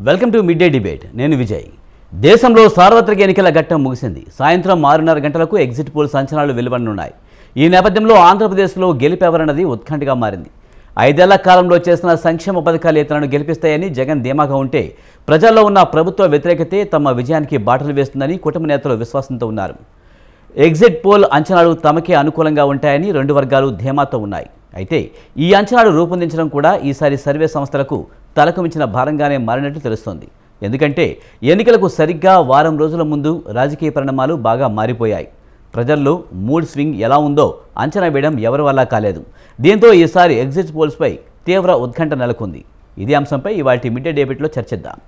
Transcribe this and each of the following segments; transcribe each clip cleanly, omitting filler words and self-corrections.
Welcome to mid day debate. నేను విజయ్. దేశంలో సార్వత్రిక ఎన్నికల ఘట్టం ముగిసింది. సాయంత్రం 6:30 గంటలకు ఎగ్జిట్ పోల్స్ అంచనాలు వెలువడనున్నాయి. ఈ నేపథ్యంలో ఆంధ్రప్రదేశ్లో గెలిపెవరన్నది ఉత్కంఠగా మారింది. 5 ఏళ్ల కాలంలో చేసిన సంక్షేమ పథకాలు ఇతరులను గెలిపిస్తాయని జగన్ ధీమాగా ఉంటే, ప్రజల్లో ఉన్న ప్రభుత్వ వ్యతిరేకతే తమ విజయానికి బాటలు వేస్తుందని కుటుంబ నేతలు విశ్వాసంతో ఉన్నారు. ఎగ్జిట్ పోల్ అంచనాలు తమకే అనుకూలంగా ఉంటాయని 2 వర్గాలు ధీమాతో ఉన్నాయి. అయితే ఈ అంచనాలు రూపొందించడం కూడా ఈసారి సర్వే సంస్థలకు తలకు మించిన భారంగానే మారినట్లు తెలుస్తోంది. ఎందుకంటే ఎన్నికలకు సరిగ్గా వారం రోజుల ముందు రాజకీయ పరిణామాలు బాగా మారిపోయాయి. ప్రజల్లో మూడ్ స్వింగ్ ఎలా ఉందో అంచనా వేయడం ఎవరి వల్ల కాలేదు. దీంతో ఈసారి ఎగ్జిట్ పోల్స్పై తీవ్ర ఉత్కంఠ నెలకొంది. ఇదే అంశంపై ఇవాల్టి మిడ్ డే డిబేట్లో చర్చిద్దాం.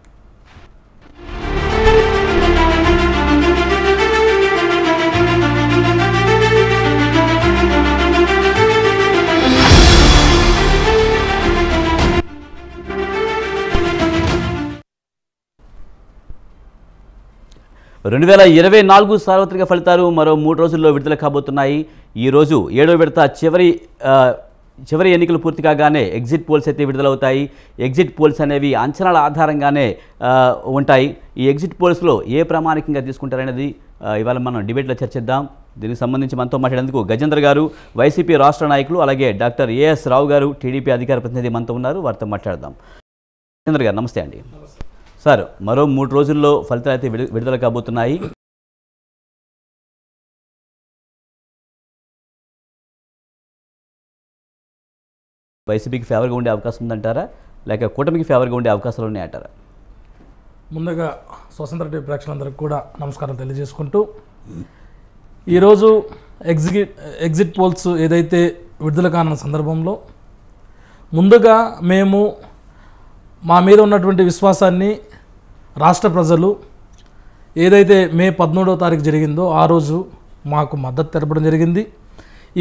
రెండు 2024 సార్వత్రిక ఫలితాలు మరో 3 రోజుల్లో విడుదల కాబోతున్నాయి. ఈరోజు 7వ విడత చివరి ఎన్నికలు పూర్తి కాగానే ఎగ్జిట్ పోల్స్ అయితే విడుదలవుతాయి. ఎగ్జిట్ పోల్స్ అనేవి అంచనాల ఆధారంగానే ఉంటాయి. ఈ ఎగ్జిట్ పోల్స్లో ఏ ప్రామాణికంగా తీసుకుంటారనేది ఇవాళ మనం డిబేట్లో చర్చిద్దాం. దీనికి సంబంధించి మనతో మాట్లాడేందుకు గజేంద్ర గారు, వైసీపీ రాష్ట్ర నాయకులు, అలాగే డాక్టర్ ఏఎస్ రావు గారు, టీడీపీ అధికార ప్రతినిధి మనతో ఉన్నారు. వారితో మాట్లాడదాం. గజేంద్ర గారు నమస్తే అండి. సార్, మరో 3 రోజుల్లో ఫలితాలు అయితే విడుదల కాబోతున్నాయి. వైసీపీకి ఫేవర్గా ఉండే అవకాశం ఉందంటారా, లేక కూటమికి ఫేవర్గా ఉండే అవకాశాలు ఉన్నాయంటారా? ముందుగా స్వతంత్ర టీవీ ప్రేక్షకులందరికీ కూడా నమస్కారం తెలియజేసుకుంటూ, ఈరోజు ఎగ్జిట్ పోల్స్ ఏదైతే విడుదల కానున్న సందర్భంలో ముందుగా మేము మా మీద ఉన్నటువంటి విశ్వాసాన్ని రాష్ట్ర ప్రజలు ఏదైతే మే 13వ తారీఖు జరిగిందో ఆ రోజు మాకు మద్దతు తెలపడం జరిగింది.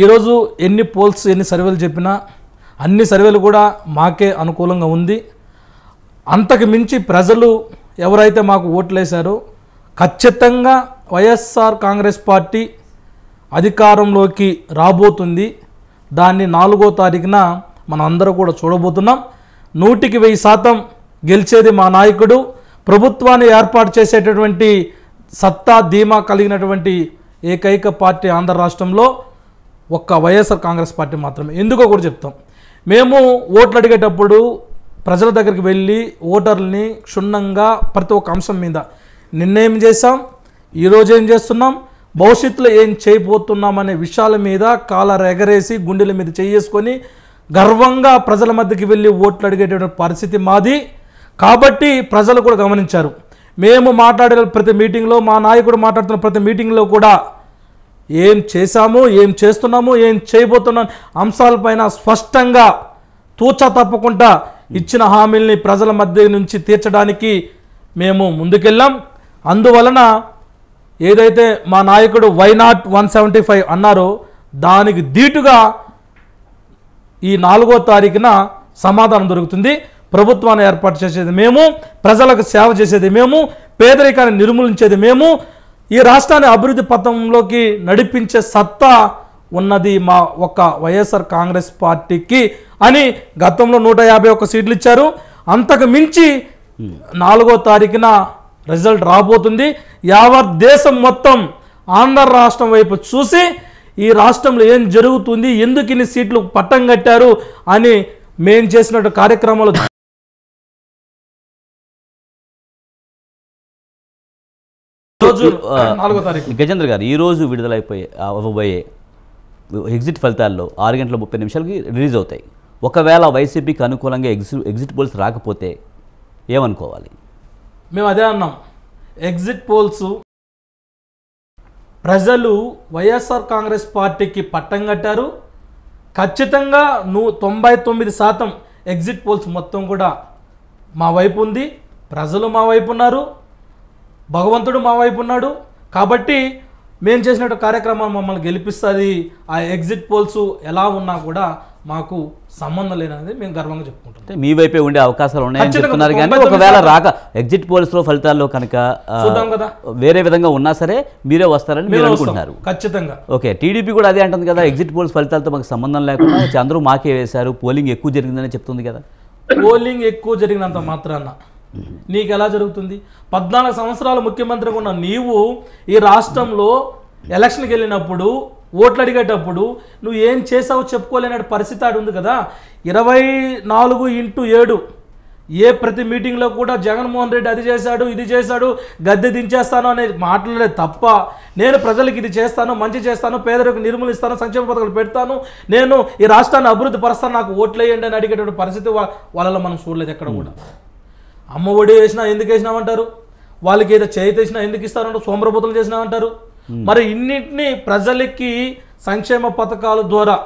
ఈరోజు ఎన్ని సర్వేలు చెప్పినా అన్ని సర్వేలు కూడా మాకే అనుకూలంగా ఉంది. అంతకు మించి ప్రజలు ఎవరైతే మాకు ఓట్లు వేశారో ఖచ్చితంగా వైఎస్ఆర్ కాంగ్రెస్ పార్టీ అధికారంలోకి రాబోతుంది. దాన్ని 4వ తారీఖున మనం అందరూ కూడా చూడబోతున్నాం. 100% గెలిచేది మా నాయకుడు. ప్రభుత్వాన్ని ఏర్పాటు చేసేటటువంటి సత్తా ధీమా కలిగినటువంటి ఏకైక పార్టీ ఆంధ్ర రాష్ట్రంలో ఒక్క వైఎస్ఆర్ కాంగ్రెస్ పార్టీ మాత్రమే. ఎందుకో కూడా చెప్తాం. మేము ఓట్లు అడిగేటప్పుడు ప్రజల దగ్గరికి వెళ్ళి ఓటర్లని క్షుణ్ణంగా ప్రతి ఒక్క అంశం మీద నిర్ణయం చేశాం. ఈరోజు ఏం చేస్తున్నాం, భవిష్యత్తులో ఏం చేయబోతున్నాం అనే విషయాల మీద కాలర్ ఎగరేసి గుండెల మీద చేసుకొని గర్వంగా ప్రజల మధ్యకి వెళ్ళి ఓట్లు అడిగేటువంటి పరిస్థితి మాది. కాబట్టి ప్రజలు కూడా గమనించారు. మేము మాట్లాడే ప్రతి మీటింగ్లో, మా నాయకుడు మాట్లాడుతున్న ప్రతి మీటింగ్లో కూడా ఏం చేశాము, ఏం చేస్తున్నాము, ఏం చేయబోతున్నాం అంశాలపైన స్పష్టంగా తూచా తప్పకుండా ఇచ్చిన హామీల్ని ప్రజల మధ్య నుంచి తీర్చడానికి మేము ముందుకెళ్ళాం. అందువలన ఏదైతే మా నాయకుడు వై నాట్ 175 అన్నారో దానికి ధీటుగా ఈ 4వ తారీఖున సమాధానం దొరుకుతుంది. ప్రభుత్వాన్ని ఏర్పాటు చేసేది మేము, ప్రజలకు సేవ చేసేది మేము, పేదరికాన్ని నిర్మూలించేది మేము, ఈ రాష్ట్రాన్ని అభివృద్ధి పథంలోకి నడిపించే సత్తా ఉన్నది మా ఒక్క వైఎస్ఆర్ కాంగ్రెస్ పార్టీకి అని గతంలో 151 సీట్లు ఇచ్చారు. అంతకు మించి 4వ తారీఖున రిజల్ట్ రాబోతుంది. యావత్ దేశం మొత్తం ఆంధ్ర రాష్ట్రం వైపు చూసి ఈ రాష్ట్రంలో ఏం జరుగుతుంది, ఎందుకు ఇన్ని సీట్లు పట్టం కట్టారు అని మేం చేసినట్టు కార్యక్రమాలు గజేంద్ర గారు, ఈరోజు అవ్వబోయే ఎగ్జిట్ ఫలితాల్లో 6:30 రిలీజ్ అవుతాయి. ఒకవేళ వైసీపీకి అనుకూలంగా ఎగ్జిట్ పోల్స్ రాకపోతే ఏమనుకోవాలి? మేము అదే అన్నాం. ఎగ్జిట్ పోల్స్ ప్రజలు వైఎస్ఆర్ కాంగ్రెస్ పార్టీకి పట్టం కట్టారు. ఖచ్చితంగా 99% ఎగ్జిట్ పోల్స్ మొత్తం కూడా మా వైపు ఉంది. ప్రజలు మా వైపు ఉన్నారు, భగవంతుడు మా వైపు ఉన్నాడు. కాబట్టి మేము చేసినట్టు కార్యక్రమం మమ్మల్ని గెలిపిస్తుంది. ఆ ఎగ్జిట్ పోల్స్ ఎలా ఉన్నా కూడా మాకు సంబంధం లేనది మేము గర్వంగా చెప్పుకుంటాం. మీ వైపే ఉండే అవకాశాలు ఉన్నాయని చెప్తున్నారు. కానీ ఒకవేళ ఎగ్జిట్ పోల్స్ లో ఫలితాల్లో కనుక చూద్దాం కదా, వేరే విధంగా ఉన్నా సరే మీరే వస్తారని మీరు అనుకుంటున్నారు. ఖచ్చితంగా. ఓకే, టీడీపీ కూడా అదే అంటుంది కదా, ఎగ్జిట్ పోల్స్ ఫలితాలతో మాకు సంబంధం లేకుండా అందరూ మాకే వేశారు, పోలింగ్ ఎక్కువ జరిగిందని చెప్తుంది కదా. పోలింగ్ ఎక్కువ జరిగినంత మాత్రాన నీకు ఎలా జరుగుతుంది? 14 సంవత్సరాలు ముఖ్యమంత్రిగా ఉన్న నీవు ఈ రాష్ట్రంలో ఎలక్షన్కి వెళ్ళినప్పుడు ఓట్లు అడిగేటప్పుడు నువ్వు ఏం చేసావో చెప్పుకోలేని పరిస్థితి ఆడు ఉంది కదా. 24/7 ప్రతి మీటింగ్లో కూడా జగన్మోహన్ రెడ్డి అది చేశాడు, ఇది చేశాడు, గద్దె దించేస్తాను అనేది మాట్లాడలేదు తప్ప, నేను ప్రజలకు ఇది చేస్తాను, మంచి చేస్తాను, పేదలకు నిర్మూలిస్తాను, సంక్షేమ పథకాలు పెడతాను, నేను ఈ రాష్ట్రాన్ని అభివృద్ధి పరుస్తాను, నాకు ఓట్లు వేయండి అని అడిగేటువంటి పరిస్థితి వాళ్ళలో మనం చూడలేదు ఎక్కడ కూడా. అమ్మ ఒడి వేసినా ఎందుకు వేసినామంటారు, వాళ్ళకి ఏదో చేతి వేసినా ఎందుకు ఇస్తారంటారు, సోమరపోతులు చేసినామంటారు. మరి ఇన్నింటినీ ప్రజలకి సంక్షేమ పథకాల ద్వారా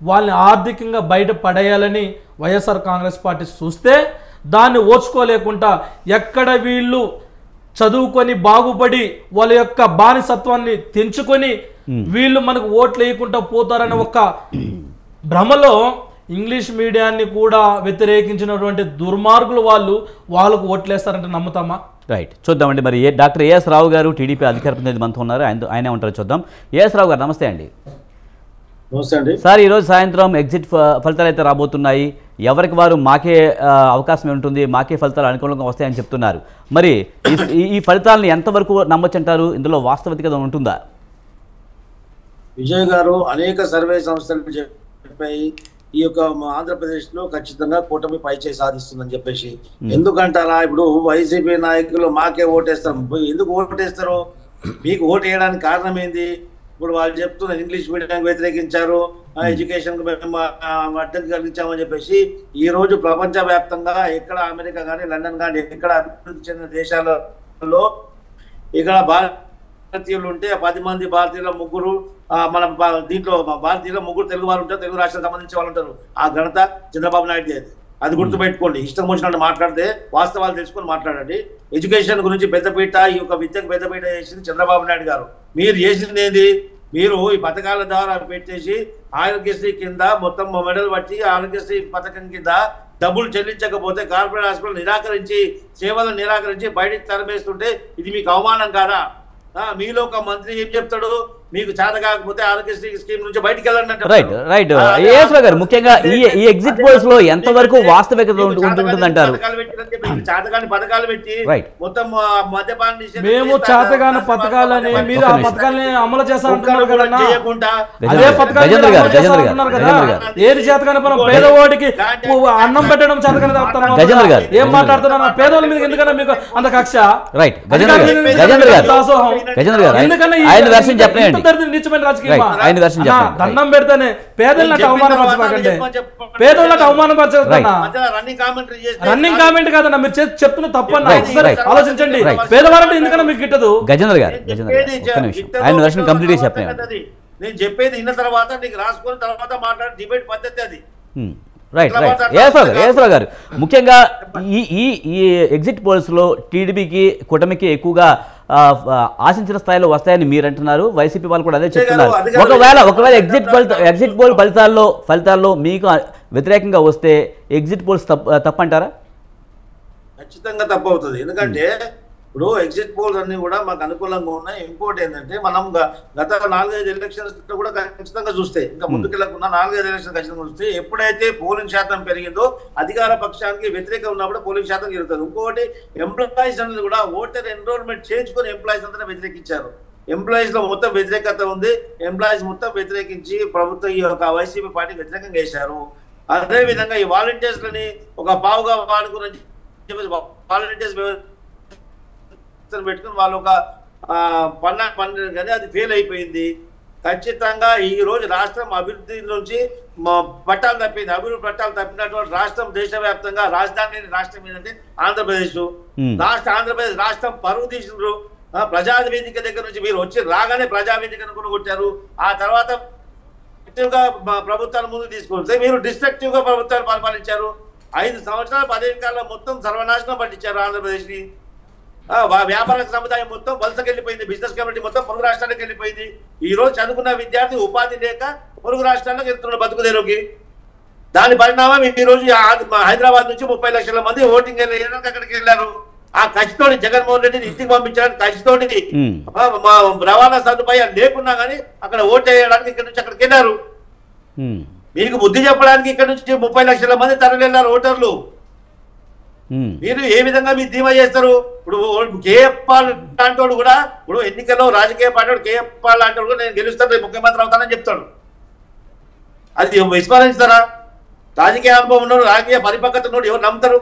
వాళ్ళని ఆర్థికంగా బయట పడేయాలని వైఎస్ఆర్ కాంగ్రెస్ పార్టీ చూస్తే దాన్ని ఓర్చుకోలేకుండా ఎక్కడ వీళ్ళు చదువుకొని బాగుపడి వాళ్ళ యొక్క బానిసత్వాన్ని తెంచుకొని వీళ్ళు మనకు ఓట్లు వేయకుండా పోతారనే ఒక భ్రమలో ఇంగ్లీష్ మీడియాన్ని కూడా వ్యతిరేకించినటువంటి దుర్మార్గులు వాళ్ళకు ఓట్లేస్తారంటే నమ్ముతామా? రైట్, చూద్దామండి. మరి డాక్టర్ ఏఎస్ రావు గారు టీడీపీ అధికార ప్రతినిధి మనతో ఉన్నారు, ఆయనే ఉంటారు, చూద్దాం. ఏఎస్ రావు గారు నమస్తే అండి. నమస్తే అండి సార్, ఈరోజు సాయంత్రం ఎగ్జిట్ ఫలితాలు అయితే రాబోతున్నాయి. ఎవరికి వారు మాకే అవకాశం ఉంటుంది, మాకే ఫలితాలు అనుకూలంగా వస్తాయని చెప్తున్నారు. మరి ఈ ఫలితాలను ఎంతవరకు నమ్మొచ్చంటారు? ఇందులో వాస్తవికత ఉంటుందా? విజయ్ గారు అనేక సర్వే సంస్థలు చెప్పాయి ఈ యొక్క ఆంధ్రప్రదేశ్లో ఖచ్చితంగా కూటమి పైచే సాధిస్తుందని చెప్పేసి. ఎందుకంటారా, ఇప్పుడు వైసీపీ నాయకులు మాకే ఓటేస్తారు. ఎందుకు ఓటేస్తారు? మీకు ఓటు వేయడానికి కారణం ఏంది? ఇప్పుడు వాళ్ళు చెప్తున్నారు ఇంగ్లీష్ మీడియానికి వ్యతిరేకించారు, ఎడ్యుకేషన్ అడ్డంకి కలిగించామని చెప్పేసి. ఈ రోజు ప్రపంచవ్యాప్తంగా ఎక్కడ అమెరికా కానీ లండన్ కానీ ఎక్కడ అభివృద్ధి చెందిన దేశాలలో ఇక్కడ భారతీయులు ఉంటే 10 మంది భారతీయుల 3 మన దీంట్లో భారతీయుల 3 తెలుగు వాళ్ళు ఉంటారు, తెలుగు రాష్ట్రాలకు సంబంధించిన వాళ్ళు ఉంటారు. ఆ ఘనత చంద్రబాబు నాయుడు. అది గుర్తుపెట్టుకోండి. ఇష్టం వచ్చినట్టు మాట్లాడితే వాస్తవాలు తెలుసుకొని మాట్లాడండి. ఎడ్యుకేషన్ గురించి పెద్దపీట, ఈ యొక్క విద్యకు పెద్దపీట చేసింది చంద్రబాబు నాయుడు గారు. మీరు చేసింది ఏంది? మీరు ఈ పథకాల ద్వారా పెట్టేసి ఆరోగ్యశ్రీ కింద మొత్తం మెడల్ పట్టి ఆరోగ్యశ్రీ పథకం కింద డబ్బులు చెల్లించకపోతే కార్పొరేట్ హాస్పిటల్ నిరాకరించి సేవలను నిరాకరించి బయటికి తరమేస్తుంటే ఇది మీకు అవమానం కాదా? మీలో ఒక మంత్రి ఏం చెప్తాడు, మీకు చేత కాకపోతే ఆరోగ్యశ్రీ స్కీమ్ నుంచి బయటికి వెళ్ళండి. రైట్ రైట్ గారు, ముఖ్యంగా ఈ ఎగ్జిట్ పోల్స్ లో ఎంత వరకు వాస్తవికత ఉంటుందంటారు? చేతగాని పథకాలు పెట్టి మొత్తం మద్యపాన మేము చేతగాని పథకాలని మీరు ఆ పథకాలని అమలు చేస్తారంటున్నారు కదా, అదే పథకాలు ఏది చేతగాని పని? పేదవాడికి అన్నం పెట్టడం చేతగాని ఏం మాట్లాడుతున్నారు? పేదవాళ్ళ మీద ఎందుకన్నా మీకు అంత కక్ష? రైట్, గజేంద్ర గారు దండం పెడితేనే పేదలకు అవమానపరచకండి, పేదలకు అవమానపరచొద్దన్నా. రన్నింగ్ కామెంట్ కాదన్నా, మీరు చెప్తున్న తప్పన్నా. ఆలోచించండి, పేదవారంటే ఎందుకన్నా మీకు గిట్టదు? గజేంద్ర గారు ఆయన వెర్షన్ కంప్లీట్ గా చెప్పండి. నేను చెప్పేది విన్న తర్వాత నీకు రాసుకున్న తర్వాత మాట్లాడే డిబేట్ పద్ధతి అది. రైట్ రైట్ ఏఎస్రావు గారు, ముఖ్యంగా ఈ ఎగ్జిట్ పోల్స్లో టీడీపీకి కూటమికి ఎక్కువగా ఆశించిన స్థాయిలో వస్తాయని మీరు అంటున్నారు, వైసీపీ వాళ్ళు కూడా అదే చెప్తున్నారు. ఒకవేళ ఎగ్జిట్ పోల్ ఫలితాల్లో మీకు వ్యతిరేకంగా వస్తే ఎగ్జిట్ పోల్స్ తప్పంటారా? ఖచ్చితంగా తప్పు అవుతుంది. ఎందుకంటే ఇప్పుడు ఎగ్జిట్ పోల్స్ అన్ని కూడా మాకు అనుకూలంగా ఉన్నాయి. ఇంకోటి ఏంటంటే మనం గత 4-5 ఎలక్షన్స్ కూడా ఖచ్చితంగా చూస్తే, ఇంకా ముందుకెళ్ళకుండా 4-5 ఎలక్షన్ ఖచ్చితంగా చూస్తే ఎప్పుడైతే పోలింగ్ శాతం పెరిగిందో అధికార పక్షానికి వ్యతిరేకంగా ఉన్నప్పుడు పోలింగ్ శాతం పెరుగుతుంది. ఇంకొకటి ఎంప్లాయీస్ అనేది కూడా ఓటర్ ఎన్రోల్మెంట్ చేయించుకొని ఎంప్లాయీస్ అంతా వ్యతిరేకించారు. ఎంప్లాయీస్ లో మొత్తం వ్యతిరేకత ఉంది. ఎంప్లాయీస్ మొత్తం వ్యతిరేకించి ప్రభుత్వం ఈ యొక్క వైసీపీ పార్టీకి వ్యతిరేకంగా వేశారు. అదే విధంగా ఈ వాలంటీర్స్ లని ఒక పావుగా వాడుకుని వాలంటీర్స్ పెట్టుకుని వాళ్ళు ఒక పన్ను కానీ అది ఫెయిల్ అయిపోయింది. ఖచ్చితంగా ఈ రోజు రాష్ట్రం అభివృద్ధి నుంచి పట్టాలు తప్పింది. అభివృద్ధి పట్టాలు తప్పినటువంటి రాష్ట్రం దేశవ్యాప్తంగా రాజధాని రాష్ట్రం ఏంటంటే ఆంధ్రప్రదేశ్. ఆంధ్రప్రదేశ్ రాష్ట్రం పరువు తీసినారు. ప్రజావేదిక దగ్గర నుంచి మీరు వచ్చి రాగానే ప్రజావేదికను కూడా కొట్టారు. ఆ తర్వాత ప్రభుత్వాలు ముందుకు తీసుకొస్తే మీరు డిస్ట్రక్టివ్ గా ప్రభుత్వాలు పరిపాలించారు. 5 సంవత్సరాల పదేళ్ల కాలంలో మొత్తం సర్వనాశనం పట్టించారు ఆంధ్రప్రదేశ్ ని. వ్యాపార సముదాయం మొత్తం వలసకెళ్ళిపోయింది. బిజినెస్ కమ్యూనిటీ మొత్తం పొరుగు రాష్ట్రాలకు వెళ్ళిపోయింది. ఈ రోజు చదువుకున్న విద్యార్థి ఉపాధి లేక పొరుగు రాష్ట్రాలకు వెళ్తున్న బతుకుదేరోకి. దాని పరిణామం ఈ రోజు హైదరాబాద్ నుంచి 30 లక్షల మంది ఓటింగ్ వెళ్ళడానికి అక్కడికి వెళ్ళారు. ఆ కసితోటి జగన్మోహన్ రెడ్డిని ఇంటికి పంపించడానికి కసితోటి రవాణా సదుపాయాలు లేకున్నా కానీ అక్కడ ఓటు వేయడానికి ఇక్కడ నుంచి అక్కడికి వెళ్ళారు. మీకు బుద్ధి చెప్పడానికి ఇక్కడ నుంచి 30 లక్షల మంది తరలి వెళ్ళారు ఓటర్లు. మీరు ఏ విధంగా మీరు ధీమా చేస్తారు? ఇప్పుడు కేఎఫ్ పాల్ లాంటి వాడు కూడా ఇప్పుడు ఎన్నికల్లో రాజకీయ పార్టీ కేఎఫ్ పాల్ లాంటి వాడు కూడా నేను గెలుస్తాను, రేపు ముఖ్యమంత్రి అవుతానని చెప్తాడు. అది విస్మరించుతారా? రాజకీయ అనుభవం ఉన్నాడు, రాజకీయ పరిపక్వత ఉన్నాడు, ఎవరు నమ్ముతారు?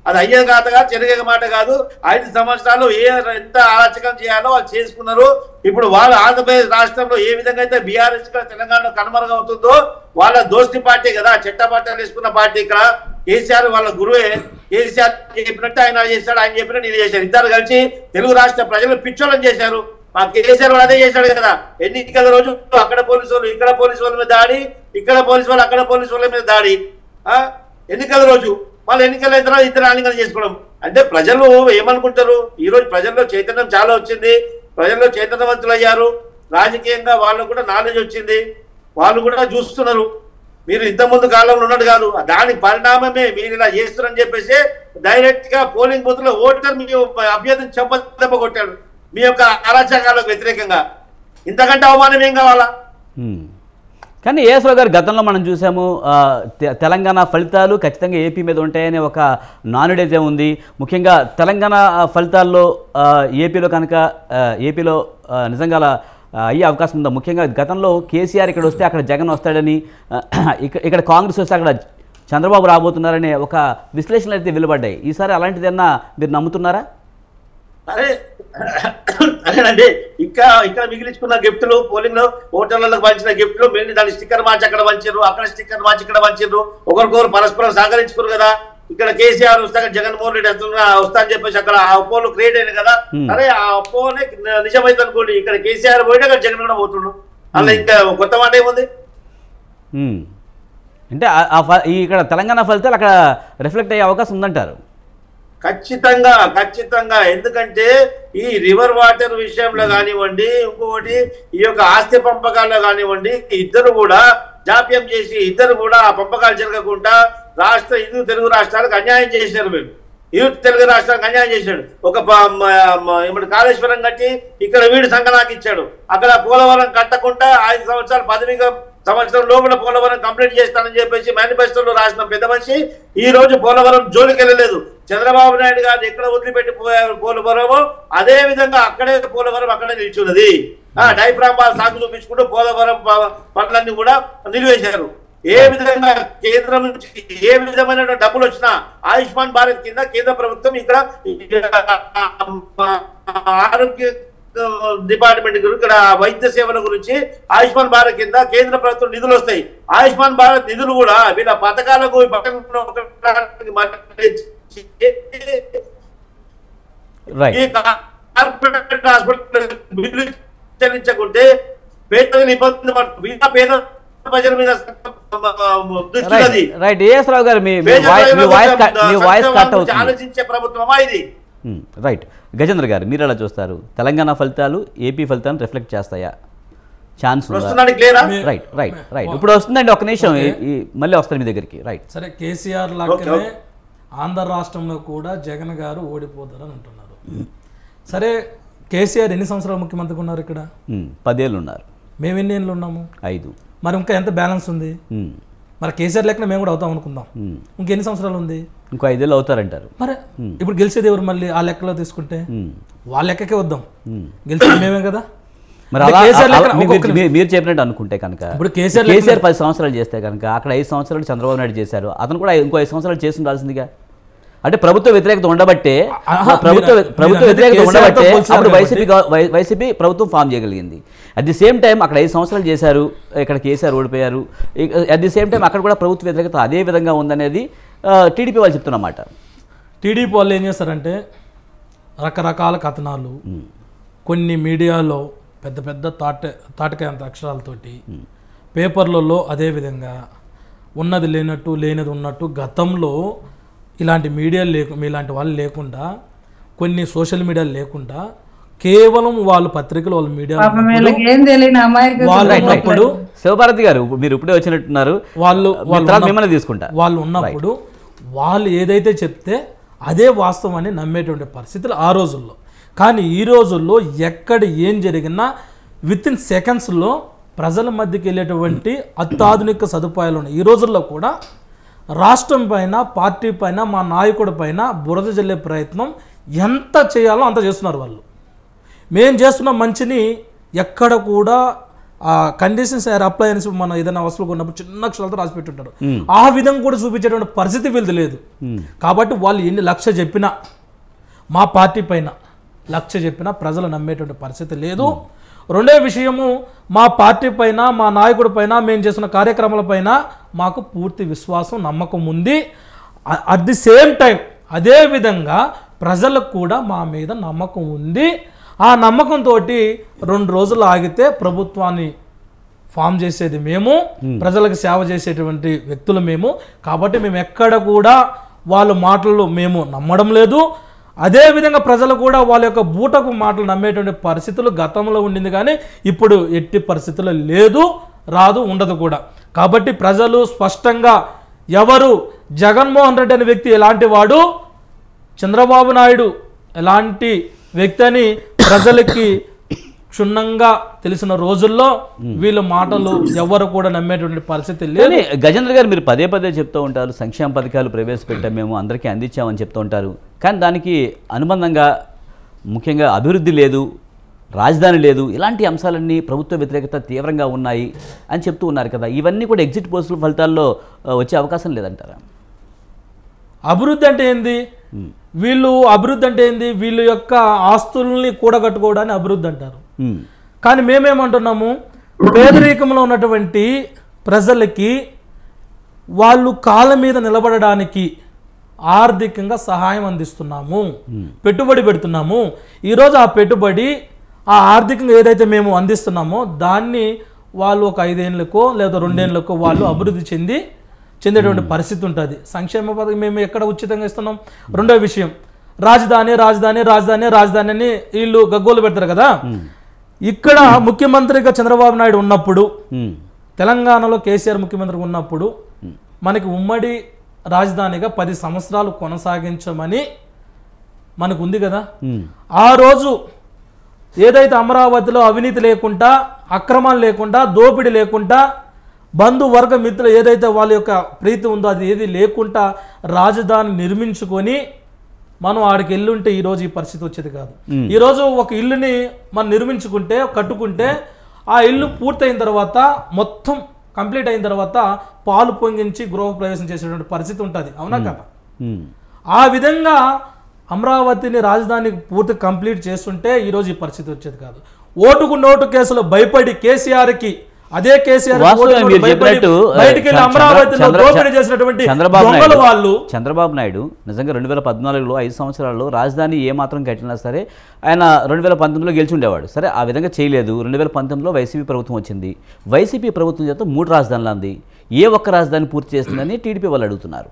అది అయ్యే కాదుగా, చెరిగే మాట కాదు. 5 సంవత్సరాలు ఎంత అరాచకం చేయాలో వాళ్ళు చేసుకున్నారు. ఇప్పుడు వాళ్ళు ఆంధ్రప్రదేశ్ రాష్ట్రంలో ఏ విధంగా అయితే బీఆర్ఎస్ తెలంగాణలో కనుమరుగవుతుందో వాళ్ళ దోస్తి పార్టీ కదా, చెట్ట పట్టాలు వేసుకున్న పార్టీ. ఇక్కడ కేసీఆర్ వాళ్ళ గురువే, కేసీఆర్ చెప్పినట్టు ఆయన చేశాడు, ఆయన చెప్పినట్టు నేను చేశాను. ఇద్దరు కలిసి తెలుగు రాష్ట్ర ప్రజలు పిచ్చోళ్ళని చేశారు. మా కేసీఆర్ కూడా అదే చేశాడు కదా. ఎన్నికల రోజు అక్కడ పోలీసు వాళ్ళు ఇక్కడ పోలీసు వాళ్ళ మీద దాడి, ఇక్కడ పోలీసు వాళ్ళు అక్కడ పోలీసు వాళ్ళ మీద దాడి. ఎన్నికల రోజు వాళ్ళు ఎన్నికల ఇద్దరు ఆలింగనం చేసుకోవడం అంటే ప్రజలు ఏమనుకుంటారు? ఈ రోజు ప్రజల్లో చైతన్యం చాలా వచ్చింది, ప్రజల్లో చైతన్యవంతులు అయ్యారు, రాజకీయంగా వాళ్ళకు కూడా నాలెడ్జ్ వచ్చింది, వాళ్ళు కూడా చూస్తున్నారు. మీరు ఇంతకుముందు కాలంలో ఉన్నట్టు కాదు, దాని పరిణామమే మీరు ఇలా చేస్తున్నారని చెప్పేసి డైరెక్ట్ గా పోలింగ్ బూత్ లో ఓటర్ మీ అభ్యర్థిని దెబ్బ కొట్టాడు మీ యొక్క అరాచకాలకు వ్యతిరేకంగా. ఇంతకంటే అవమానం ఏం కావాలా? కానీ ఏఎస్రావు గారు గతంలో మనం చూసాము తెలంగాణ ఫలితాలు ఖచ్చితంగా ఏపీ మీద ఉంటాయనే ఒక నానుడైతే ఉంది. ముఖ్యంగా తెలంగాణ ఫలితాల్లో ఏపీలో నిజంగా అయ్యే అవకాశం ఉందా? ముఖ్యంగా గతంలో కేసీఆర్ ఇక్కడ వస్తే అక్కడ జగన్ వస్తాడని, ఇక్కడ కాంగ్రెస్ వస్తే అక్కడ చంద్రబాబు రాబోతున్నారనే ఒక విశ్లేషణలు అయితే వెలువడ్డాయి. ఈసారి అలాంటిదన్నా మీరు నమ్ముతున్నారా? అదేనండి, ఇక్కడ మిగిలించుకున్న గిఫ్ట్లు, పోలింగ్ లో ఓటర్లకు పంచిన గిఫ్ట్లు, మీరు దాని స్టిక్కర్ మార్చి అక్కడ పంచారు, అక్కడ స్టిక్కర్ మార్చి ఇక్కడ పంచారు, ఒకరికొకరు పరస్పరం సహకరించుకోరు కదా. ఇక్కడ కేసీఆర్ వస్తా, జగన్మోహన్ రెడ్డి వస్తా అని చెప్పేసి అక్కడ ఆ అపోలు క్రియేట్ అయింది కదా. అరే ఆ అపోనే నిజమైతే అనుకోండి, ఇక్కడ కేసీఆర్ పోయినా అక్కడ జగన్ కూడా పోతుండ్రు, అలా ఇంకా కొత్త మాట ఏముంది? అంటే ఇక్కడ తెలంగాణ ఫలితాలు అక్కడ రిఫ్లెక్ట్ అయ్యే అవకాశం ఉందంటారు? ఖచ్చితంగా. ఎందుకంటే ఈ రివర్ వాటర్ విషయంలో కానివ్వండి, ఇంకొకటి ఈ యొక్క ఆస్తి పంపకాల్లో కానివ్వండి, ఇద్దరు కూడా జాప్యం చేసి ఇద్దరు కూడా ఆ పంపకాలు జరగకుండా ఇరు తెలుగు రాష్ట్రాలకు అన్యాయం చేశారు. ఇరు తెలుగు రాష్ట్రాలకు అన్యాయం చేశాడు. ఒక కాళేశ్వరం కట్టి ఇక్కడ వీడు సంఘనాకి ఇచ్చాడు, అక్కడ పోలవరం కట్టకుండా 5 సంవత్సరాలు పదవిగా సంవత్సరం లోపల పోలవరం కంప్లీట్ చేస్తానని చెప్పేసి మేనిఫెస్టోలో రాసిన పెద్ద మనిషి ఈ రోజు పోలవరం జోలికి వెళ్ళలేదు. చంద్రబాబు నాయుడు గారు ఎక్కడ వదిలిపెట్టి పోయారు పోలవరము, అదే విధంగా అక్కడే పోలవరం అక్కడే నిలిచున్నది. డైఫ్రామ్ బాల్ సాగు చూపించుకుంటూ పోలవరం పనులన్నీ కూడా నిలివేశారు. ఏ విధంగా కేంద్రం నుంచి ఏ విధమైన డబ్బులు వచ్చినా ఆయుష్మాన్ భారత్ కింద కేంద్ర ప్రభుత్వం ఇక్కడ ఆరోగ్య డిపార్ట్మెంట్ ఇక్కడ వైద్య సేవల గురించి ఆయుష్మాన్ భారత్ కింద కేంద్ర ప్రభుత్వం నిధులు వస్తాయి. ఆయుష్మాన్ భారత్ నిధులు కూడా వీళ్ళ పథకాలకు కార్పొరేట్ హాస్పిటల్ బిల్లు చెల్లించకుంటే పేదలు ఇబ్బంది పడుతుంది. పేద ప్రజల మీద ఆలోచించే ప్రభుత్వమా ఇది? రైట్. గజేంద్ర గారు మీరు ఎలా చూస్తారు? తెలంగాణ ఫలితాలు ఏపీ ఫలితాలను రిఫ్లెక్ట్ చేస్తాయా? Chance right. ఇప్పుడు వస్తుందండి, ఒక నిమిషం మళ్ళీ వస్తారు మీ దగ్గరికి. రైట్. సరే, కేసీఆర్ లాగానే ఆంధ్ర రాష్ట్రంలో కూడా జగన్ గారు ఓడిపోతారని అంటున్నారు. సరే, కేసీఆర్ ఎన్ని సంవత్సరాలు ముఖ్యమంత్రిగా ఉన్నారు? ఇక్కడ 10 ఏళ్ళు ఉన్నారు. మేము ఎన్ని ఏళ్ళు ఉన్నాము? 5. మరి ఇంకా ఎంత బ్యాలెన్స్ ఉంది? మరి కేసీఆర్ లెక్కన మేము కూడా అవుతాం అనుకుందాం. ఇంకెన్ని సంవత్సరాలు ఉంది? ఇంకో 5 ఏళ్ళు అవుతారంటారు. మరి ఇప్పుడు గెలిచేది ఎవరు? మళ్ళీ ఆ లెక్కలో తీసుకుంటే వాళ్ళ లెక్కకే వద్దాం, గెలిచేది మేమే కదా. మీరు చెప్పినట్టు అనుకుంటే కనుక ఇప్పుడు కేసీఆర్ 10 సంవత్సరాలు చేస్తే కనుక అక్కడ 5 సంవత్సరాలు చంద్రబాబు నాయుడు చేశారు, అతను కూడా ఇంకో 5 సంవత్సరాలు చేసి ఉండాల్సిందిగా. అంటే ప్రభుత్వ వ్యతిరేకత ఉండబట్టే అప్పుడు వైసీపీ ప్రభుత్వం ఫామ్ చేయగలిగింది. అట్ ది సేమ్ టైం అక్కడ 5 సంవత్సరాలు చేశారు, ఇక్కడ కేసీఆర్ ఓడిపోయారు. అట్ ది సేమ్ టైం అక్కడ కూడా ప్రభుత్వ వ్యతిరేకత అదే విధంగా ఉందనేది టీడీపీ వాళ్ళు చెప్తున్నమాట. టీడీపీ వాళ్ళు ఏం చేస్తారంటే రకరకాల కథనాలు, కొన్ని మీడియాలో పెద్ద పెద్ద తాటకాయంత అక్షరాలతోటి, పేపర్లలో అదేవిధంగా ఉన్నది లేనట్టు లేనిది ఉన్నట్టు, గతంలో ఇలాంటి మీడియాలు మీలాంటి వాళ్ళు లేకుండా, కొన్ని సోషల్ మీడియాలు లేకుండా, కేవలం వాళ్ళు పత్రికలు వాళ్ళ మీడియా ఉన్నప్పుడు శివభారతి గారు మీరు ఇప్పుడే వచ్చినట్టున్నారు, మిమ్మల్ని తీసుకుంటా వాళ్ళు ఉన్నప్పుడు వాళ్ళు ఏదైతే చెప్తే అదే వాస్తవం అని నమ్మేటువంటి పరిస్థితులు ఆ రోజుల్లో. కానీ ఈ రోజుల్లో ఎక్కడ ఏం జరిగినా వితిన్ సెకండ్స్లో ప్రజల మధ్యకి వెళ్ళేటువంటి అత్యాధునిక సదుపాయాలు ఉన్నాయి. ఈ రోజుల్లో కూడా రాష్ట్రం పైన, పార్టీ పైన, మా నాయకుడి పైన బురద జల్లే ప్రయత్నం ఎంత చేయాలో అంత చేస్తున్నారు వాళ్ళు. మేము చేస్తున్న మంచిని ఎక్కడ కూడా కండిషన్స్ అప్లై అని మనం ఏదైనా వస్తువులు కొన్నప్పుడు చిన్న అక్షరాలతో రాసి పెట్టుంటారు. ఆ విధంగా కూడా చూపించేటువంటి పరిస్థితి వీళ్ళది లేదు. కాబట్టి వాళ్ళు ఎన్ని లక్ష చెప్పినా, మా పార్టీ పైన లక్ష చెప్పినా ప్రజలు నమ్మేటువంటి పరిస్థితి లేదు. రెండో విషయము, మా పార్టీ పైన, మా నాయకుడి పైన, మేము చేస్తున్న కార్యక్రమాల పైన మాకు పూర్తి విశ్వాసం, నమ్మకం ఉంది. అట్ ది సేమ్ టైం అదే విధంగా ప్రజలకు కూడా మా మీద నమ్మకం ఉంది. ఆ నమ్మకంతో 2 రోజులు ఆగితే ప్రభుత్వాన్ని ఫామ్ చేసేది మేము, ప్రజలకు సేవ చేసేటువంటి వ్యక్తులు మేము. కాబట్టి మేము ఎక్కడ కూడా వాళ్ళ మాటలు మేము నమ్మడం లేదు. అదేవిధంగా ప్రజలు కూడా వాళ్ళ యొక్క బూటకు మాటలు నమ్మేటువంటి పరిస్థితులు గతంలో ఉండింది, కానీ ఇప్పుడు ఎట్టి పరిస్థితుల్లో లేదు, రాదు, ఉండదు కూడా. కాబట్టి ప్రజలు స్పష్టంగా ఎవరు జగన్మోహన్ రెడ్డి అనే వ్యక్తి ఎలాంటి వాడు, చంద్రబాబు నాయుడు ఎలాంటి వ్యక్తి అని ప్రజలకి క్షుణ్ణంగా తెలిసిన రోజుల్లో వీళ్ళ మాటలు ఎవరు కూడా నమ్మేటువంటి పరిస్థితి లేదు. గజేంద్ర గారు, మీరు పదే పదే చెప్తూ ఉంటారు, సంక్షేమ పథకాలు ప్రవేశపెట్టాం, మేము అందరికీ అందించామని చెప్తూ ఉంటారు. కానీ దానికి అనుబంధంగా ముఖ్యంగా అభివృద్ధి లేదు, రాజధాని లేదు, ఇలాంటి అంశాలన్నీ ప్రభుత్వ వ్యతిరేకత తీవ్రంగా ఉన్నాయి అని చెప్తూ ఉన్నారు కదా. ఇవన్నీ కూడా ఎగ్జిట్ పోస్టుల ఫలితాల్లో వచ్చే అవకాశం లేదంటారా? అభివృద్ధి అంటే ఏంది? అభివృద్ధి అంటే ఏంది? వీళ్ళ యొక్క ఆస్తుల్ని కూడగట్టుకోవడాన్ని అభివృద్ధి అంటారు. కానీ మేమేమంటున్నాము, పేదరికంలో ఉన్నటువంటి ప్రజలకి వాళ్ళు కాళ్ళ మీద నిలబడడానికి ఆర్థికంగా సహాయం అందిస్తున్నాము, పెట్టుబడి పెడుతున్నాము. ఈరోజు ఆ పెట్టుబడి, ఆ ఆర్థికంగా ఏదైతే మేము అందిస్తున్నామో దాన్ని వాళ్ళు ఒక 5 ఏళ్ళకో లేదా 2 ఏళ్ళకో వాళ్ళు అభివృద్ధి చెందేటువంటి పరిస్థితి ఉంటుంది. సంక్షేమ పథకం మేము ఎక్కడ ఉచితంగా ఇస్తున్నాం? రెండో విషయం, రాజధాని రాజధాని రాజధాని రాజధాని అని వీళ్ళు గగ్గోలు పెడతారు కదా. ఇక్కడ ముఖ్యమంత్రిగా చంద్రబాబు నాయుడు ఉన్నప్పుడు, తెలంగాణలో కేసీఆర్ ముఖ్యమంత్రిగా ఉన్నప్పుడు మనకి ఉమ్మడి రాజధానిగా 10 సంవత్సరాలు కొనసాగించమని మనకు ఉంది కదా. ఆ రోజు ఏదైతే అమరావతిలో అవినీతి లేకుండా, అక్రమాలు లేకుండా, దోపిడీ లేకుండా, బంధువర్గ మిత్రులు ఏదైతే వాళ్ళ యొక్క ప్రీతి ఉందో అది ఏది లేకుండా రాజధాని నిర్మించుకొని మనం ఆడికి వెళ్ళుంటే ఈరోజు ఈ పరిస్థితి వచ్చేది కాదు. ఈరోజు ఒక ఇల్లుని మనం నిర్మించుకుంటే, కట్టుకుంటే, ఆ ఇల్లు పూర్తయిన తర్వాత, మొత్తం కంప్లీట్ అయిన తర్వాత పాలు పొంగించి గృహప్రవేశం చేసేటువంటి పరిస్థితి ఉంటుంది, అవునా కదా? ఆ విధంగా అమరావతిని రాజధానికి పూర్తి కంప్లీట్ చేస్తుంటే ఈరోజు ఈ పరిస్థితి వచ్చేది కాదు. ఓటుకు నోటు కేసులో భయపడి కేసీఆర్కి, అదే కేసీఆర్ చంద్రబాబు నాయుడు నిజంగా 2014లో 5 సంవత్సరాల్లో రాజధాని ఏ మాత్రం కట్టినా సరే ఆయన 2019లో గెలిచి ఉండేవాడు. సరే, ఆ విధంగా చేయలేదు. 2019లో వైసీపీ ప్రభుత్వం వచ్చింది. వైసీపీ ప్రభుత్వం చేత 3 రాజధానులు అంది. ఏ ఒక్క రాజధాని పూర్తి చేస్తుందని టీడీపీ వాళ్ళు అడుగుతున్నారు.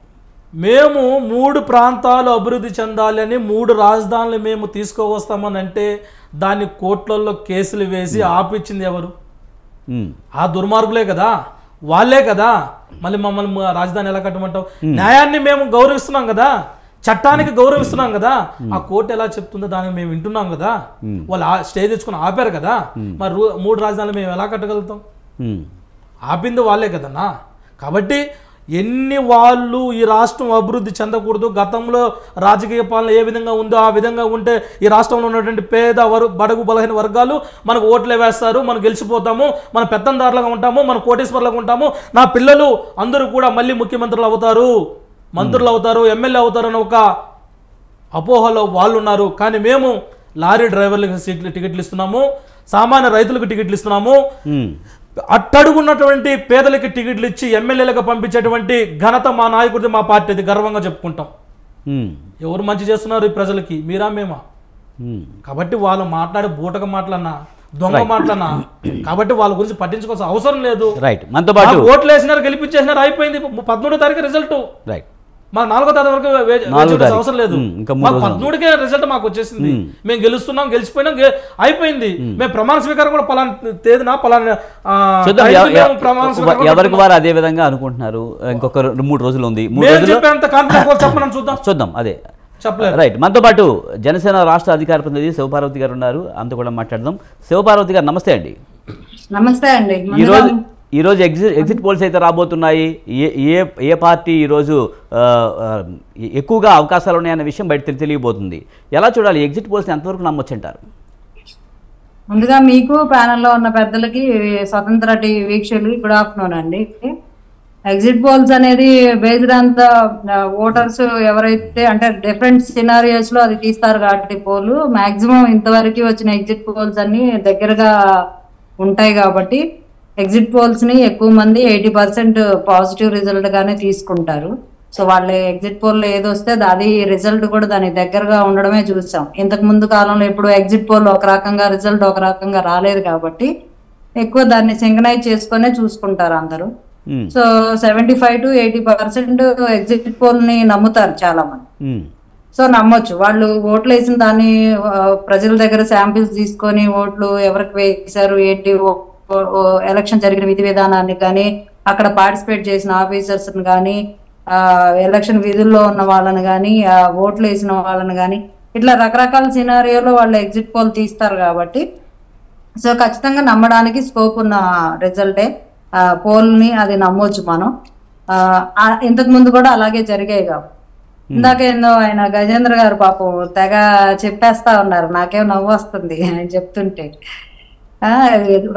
మేము 3 ప్రాంతాలు అభివృద్ధి చెందాలని 3 రాజధానులు మేము తీసుకువస్తామని అంటే దాన్ని కోట్లలో కేసులు వేసి ఆపిచ్చింది ఎవరు? ఆ దుర్మార్గులే కదా, వాళ్ళే కదా. మళ్ళీ మమ్మల్ని రాజధాని ఎలా కట్టమంటావు? న్యాయాన్ని మేము గౌరవిస్తున్నాం కదా, చట్టానికి గౌరవిస్తున్నాం కదా. ఆ కోర్టు ఎలా చెప్తుందో దానికి మేము వింటున్నాం కదా. వాళ్ళు స్టే తెచ్చుకుని ఆపారు కదా. మరి 3 రాజధానులు మేము ఎలా కట్టగలుగుతాం? ఆపింది వాళ్ళే కదన్నా. కాబట్టి ఎన్ని వాళ్ళు ఈ రాష్ట్రం అభివృద్ధి చెందకూడదు, గతంలో రాజకీయ పాలన ఏ విధంగా ఉందో ఆ విధంగా ఉంటే ఈ రాష్ట్రంలో ఉన్నటువంటి పేద బడుగు బలహీన వర్గాలు మనకు ఓట్లే వేస్తారు, మనం గెలిచిపోతాము, మన పెత్తందారులుగా ఉంటాము, మన కోటీశ్వర్లుగా ఉంటాము, నా పిల్లలు అందరూ కూడా మళ్ళీ ముఖ్యమంత్రులు అవుతారు, మంత్రులు అవుతారు, ఎమ్మెల్యే అవుతారు అని ఒక అపోహలో వాళ్ళు ఉన్నారు. కానీ మేము లారీ డ్రైవర్లకు టికెట్లు ఇస్తున్నాము, సామాన్య రైతులకు టికెట్లు ఇస్తున్నాము, అట్టడుగున్నటువంటి పేదలకి టికెట్లు ఇచ్చి ఎమ్మెల్యేలకు పంపించేటువంటి ఘనత మా నాయకుడిది, మా పార్టీది, గర్వంగా చెప్పుకుంటాం. ఎవరు మంచి చేస్తున్నారు ఈ ప్రజలకి? మీరా మేమా? కాబట్టి వాళ్ళు మాట్లాడే బూటక మాటలన్నా, దొంగ మాటలన్నా, కాబట్టి వాళ్ళ గురించి పట్టించుకోవాల్సిన అవసరం లేదు. ఓట్లు వేసినారు, గెలిపించేసినారు, అయిపోయింది. 13వ తారీఖు రిజల్ట్. మా 4వ తారీఖు వరకు అవసరం లేదు. 13కే రిజల్ట్ మాకు వచ్చేసింది. మేము గెలుస్తున్నాం, గెలిచిపోయినాం, అయిపోయింది. మేము ప్రమాణ స్వీకారం కూడా పలానా తేదీన పలానా ఎవరికి వారు అదే విధంగా అనుకుంటున్నారు. ఇంకొక 3 రోజులు ఉంది. చూద్దాం. అదే చెప్పలేదు. రైట్. మనతో పాటు జనసేన రాష్ట్ర అధికార ప్రతినిధి శివపార్వతి గారు ఉన్నారు. అంతా కూడా మాట్లాడదాం. శివపార్వతి గారు, నమస్తే అండి. నమస్తే అండి. ఈరోజు ఎగ్జిట్ పోల్స్ అయితే రాబోతున్నాయి. ఏ ఏ ఏ పార్టీ ఈరోజు ఎక్కువగా అవకాశాలు ఉన్నాయన్న విషయం బయట తెలియబోతుంది. ఎలా చూడాలి? ఎగ్జిట్ పోల్స్ ఎంతవరకు నమ్మొచ్చు అంటారు? ముందుగా మీకు ప్యానెల్లో ఉన్న పెద్దలకి, స్వతంత్ర టీవీ వీక్షకులకి గుడ్ ఆఫ్టర్నూన్ అండి. ఎగ్జిట్ పోల్స్ అనేది బేస్డ్ అంత ఓటర్స్ ఎవరైతే అంటే డిఫరెంట్ సినారియోస్ లో అది తీస్తారు కాబట్టి పోలు మాక్సిమం ఇంతవరకు వచ్చిన ఎగ్జిట్ పోల్స్ అన్ని దగ్గరగా ఉంటాయి కాబట్టి ఎగ్జిట్ పోల్స్ ని ఎక్కువ మంది 80% పాజిటివ్ రిజల్ట్ గానే తీసుకుంటారు. సో వాళ్ళ ఎగ్జిట్ పోల్ ఏది వస్తే అది రిజల్ట్ కూడా దానికి దగ్గరగా ఉండడమే చూసాం. ఇంతకు ముందు కాలంలో ఎప్పుడు ఎగ్జిట్ పోల్ ఒక రకంగా రిజల్ట్ ఒక రకంగా రాలేదు కాబట్టి ఎక్కువ దాన్ని సింగనైజ్ చేసుకునే చూసుకుంటారు అందరూ. సో 75 to 80% ఎగ్జిట్ పోల్ ని నమ్ముతారు చాలా మంది. సో నమ్మొచ్చు. వాళ్ళు ఓట్లు వేసిన దాన్ని ప్రజల దగ్గర శాంపిల్స్ తీసుకొని ఓట్లు ఎవరికి వేశారు ఏంటి, ఎలక్షన్ జరిగిన విధి విధానాన్ని కానీ, అక్కడ పార్టిసిపేట్ చేసిన ఆఫీసర్స్ కానీ, ఎలక్షన్ విధుల్లో ఉన్న వాళ్ళని కానీ, ఓట్లు వేసిన వాళ్ళని కానీ, ఇట్లా రకరకాల సినారియోలో వాళ్ళు ఎగ్జిట్ పోల్ తీస్తారు కాబట్టి సో ఖచ్చితంగా నమ్మడానికి స్కోప్ ఉన్న రిజల్టే పోల్ని, అది నమ్మొచ్చు మనం. ఇంతకు ముందు కూడా అలాగే జరిగాయి కాబట్టి. ఇందాక ఏందో ఆయన గజేంద్ర గారు పాపం తెగ చెప్పేస్తా ఉన్నారు, నాకేం నవ్వు వస్తుంది ఆయన చెప్తుంటే.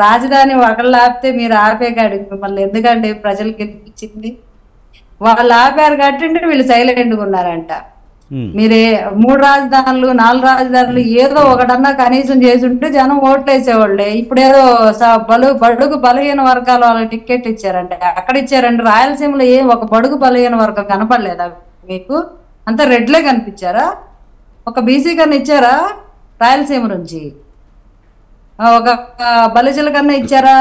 రాజధాని ఒకళ్ళు ఆపితే మీరు ఆపేగాడు మిమ్మల్ని ఎందుకంటే ప్రజలకి ఇచ్చింది, వాళ్ళు ఆపారు కాబట్టి వీళ్ళు సైలెంట్గా ఉన్నారంట. మీరే 3 రాజధానులు 4 రాజధానులు ఏదో ఒకటన్నా కనీసం చేసుంటే జనం ఓట్లు వేసేవాళ్ళే. ఇప్పుడు ఏదో బడుగు బలహీన వర్గాల వాళ్ళకి టికెట్ ఇచ్చారంటే అక్కడ ఇచ్చారంటే రాయలసీమలో ఒక బడుగు బలహీన వర్గం కనపడలేదా మీకు? అంతా రెడ్లే కనిపించారా? ఒక బీసీ కన్నా ఇచ్చారా రాయలసీమ నుంచి? ఒక బలిజల కన్నా ఇచ్చారా?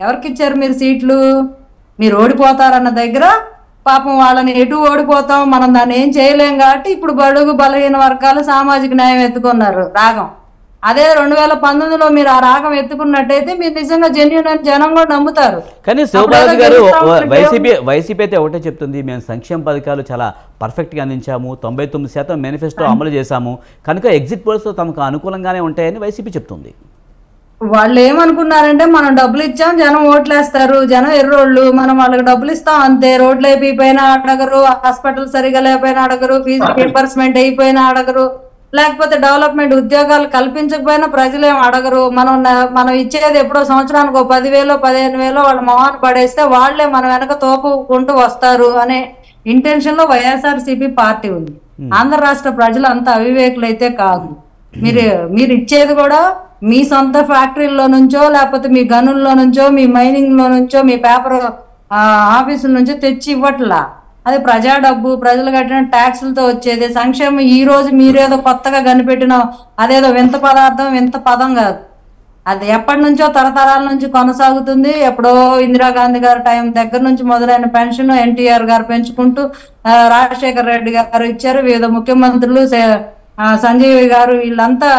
ఎవరికి ఇచ్చారు మీరు సీట్లు? మీరు ఓడిపోతారన్న దగ్గర పాపం వాళ్ళని ఎటు ఓడిపోతాం మనం దాన్ని ఏం చేయలేం కాబట్టి ఇప్పుడు బడుగు బలహీన వర్గాలు సామాజిక న్యాయం ఎత్తుకున్నారు రాగం. అదే 2019లో మీరు ఆ రాగం ఎత్తుకున్నట్టయితే మీరు నిజంగా జెన్యూన్ అని జనం కూడా నమ్ముతారు. కానీ శివబాబు గారు వైసీపీ అయితే ఒకటే చెప్తుంది, మేము సంక్షేమ పథకాలు చాలా పర్ఫెక్ట్గా అందించాము, 99% మేనిఫెస్టో అమలు చేశాము, కనుక ఎగ్జిట్ పోల్స్ తమకు అనుకూలంగానే ఉంటాయని వైసీపీ చెప్తుంది. వాళ్ళు ఏమనుకున్నారంటే మనం డబ్బులు ఇచ్చాం జనం ఓట్లేస్తారు, జనం ఎర్రోళ్ళు, మనం వాళ్ళకి డబ్బులు ఇస్తాం అంతే, రోడ్లు అయిపోయినా అడగరు, హాస్పిటల్ సరిగా లేకపోయినా అడగరు, ఫీజు రీంబర్స్మెంట్ అయిపోయినా అడగరు, లేకపోతే డెవలప్మెంట్ ఉద్యోగాలు కల్పించకపోయినా ప్రజలేం అడగరు. మనం ఇచ్చేది ఎప్పుడో సంవత్సరానికి 10,000 15,000 వాళ్ళ మొహాన్ని పడేస్తే వాళ్లే మన వెనక తోపుకుంటూ వస్తారు అనే ఇంటెన్షన్ లో వైఎస్ఆర్సీపీ పార్టీ ఉంది. ఆంధ్ర రాష్ట్ర ప్రజలు అంత అవివేకులైతే కాదు. మీరు ఇచ్చేది కూడా మీ సొంత ఫ్యాక్టరీల్లో నుంచో లేకపోతే మీ గనుల్లో నుంచో మీ మైనింగ్ లో నుంచో మీ పేపర్ ఆఫీసుల నుంచో తెచ్చి ఇవ్వట్లా. అది ప్రజా డబ్బు, ప్రజలు కట్టిన ట్యాక్సులతో వచ్చేది సంక్షేమం. ఈ రోజు మీరేదో కొత్తగా కనిపెట్టిన అదేదో వింత పదార్థం, వింత పదం కాదు. అది ఎప్పటి నుంచో తరతరాల నుంచి కొనసాగుతుంది. ఎప్పుడో ఇందిరాగాంధీ గారి టైం దగ్గర నుంచి మొదలైన పెన్షన్ ఎన్టీఆర్ గారు పెంచుకుంటూ, రాజశేఖర రెడ్డి గారు ఇచ్చారు, వివిధ ముఖ్యమంత్రులు, సంజయ్ గారు, వీళ్ళంతా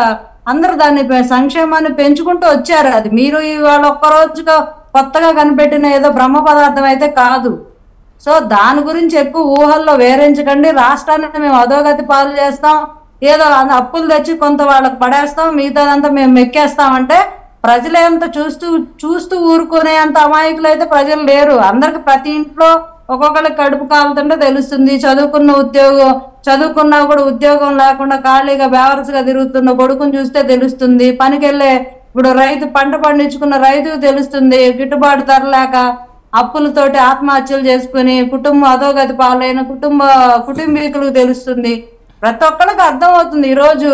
అందరూ దాన్ని సంక్షేమాన్ని పెంచుకుంటూ వచ్చారు. అది మీరు ఇవాళ ఒక్కరోజుగా కొత్తగా కనిపెట్టిన ఏదో బ్రహ్మ పదార్థం అయితే కాదు. సో దాని గురించి ఎక్కువ ఊహల్లో వేరించకండి. రాష్ట్రాన్ని మేము అధోగతి పాలు చేస్తాం, ఏదో అప్పులు తెచ్చి కొంత వాళ్ళకి పడేస్తాం, మిగతాదంతా మేము మెక్కేస్తామంటే ప్రజలేంత చూస్తూ ఊరుకునే అంత అమాయకులు అయితే ప్రజలు లేరు. అందరికి ప్రతి ఇంట్లో ఒక్కొక్కరికి కడుపు కాలుతుంటే తెలుస్తుంది. చదువుకున్నా కూడా ఉద్యోగం లేకుండా ఖాళీగా బేవర్స్గా తిరుగుతున్న కొడుకుని చూస్తే తెలుస్తుంది. పనికెళ్ళే ఇప్పుడు పంట పండించుకున్న రైతుకు తెలుస్తుంది. గిట్టుబాటు ధర లేక అప్పులతోటి ఆత్మహత్యలు చేసుకుని కుటుంబం అధోగతి పాలైన కుటుంబీకులకు తెలుస్తుంది. ప్రతి ఒక్కరికి అర్థం అవుతుంది. ఈ రోజు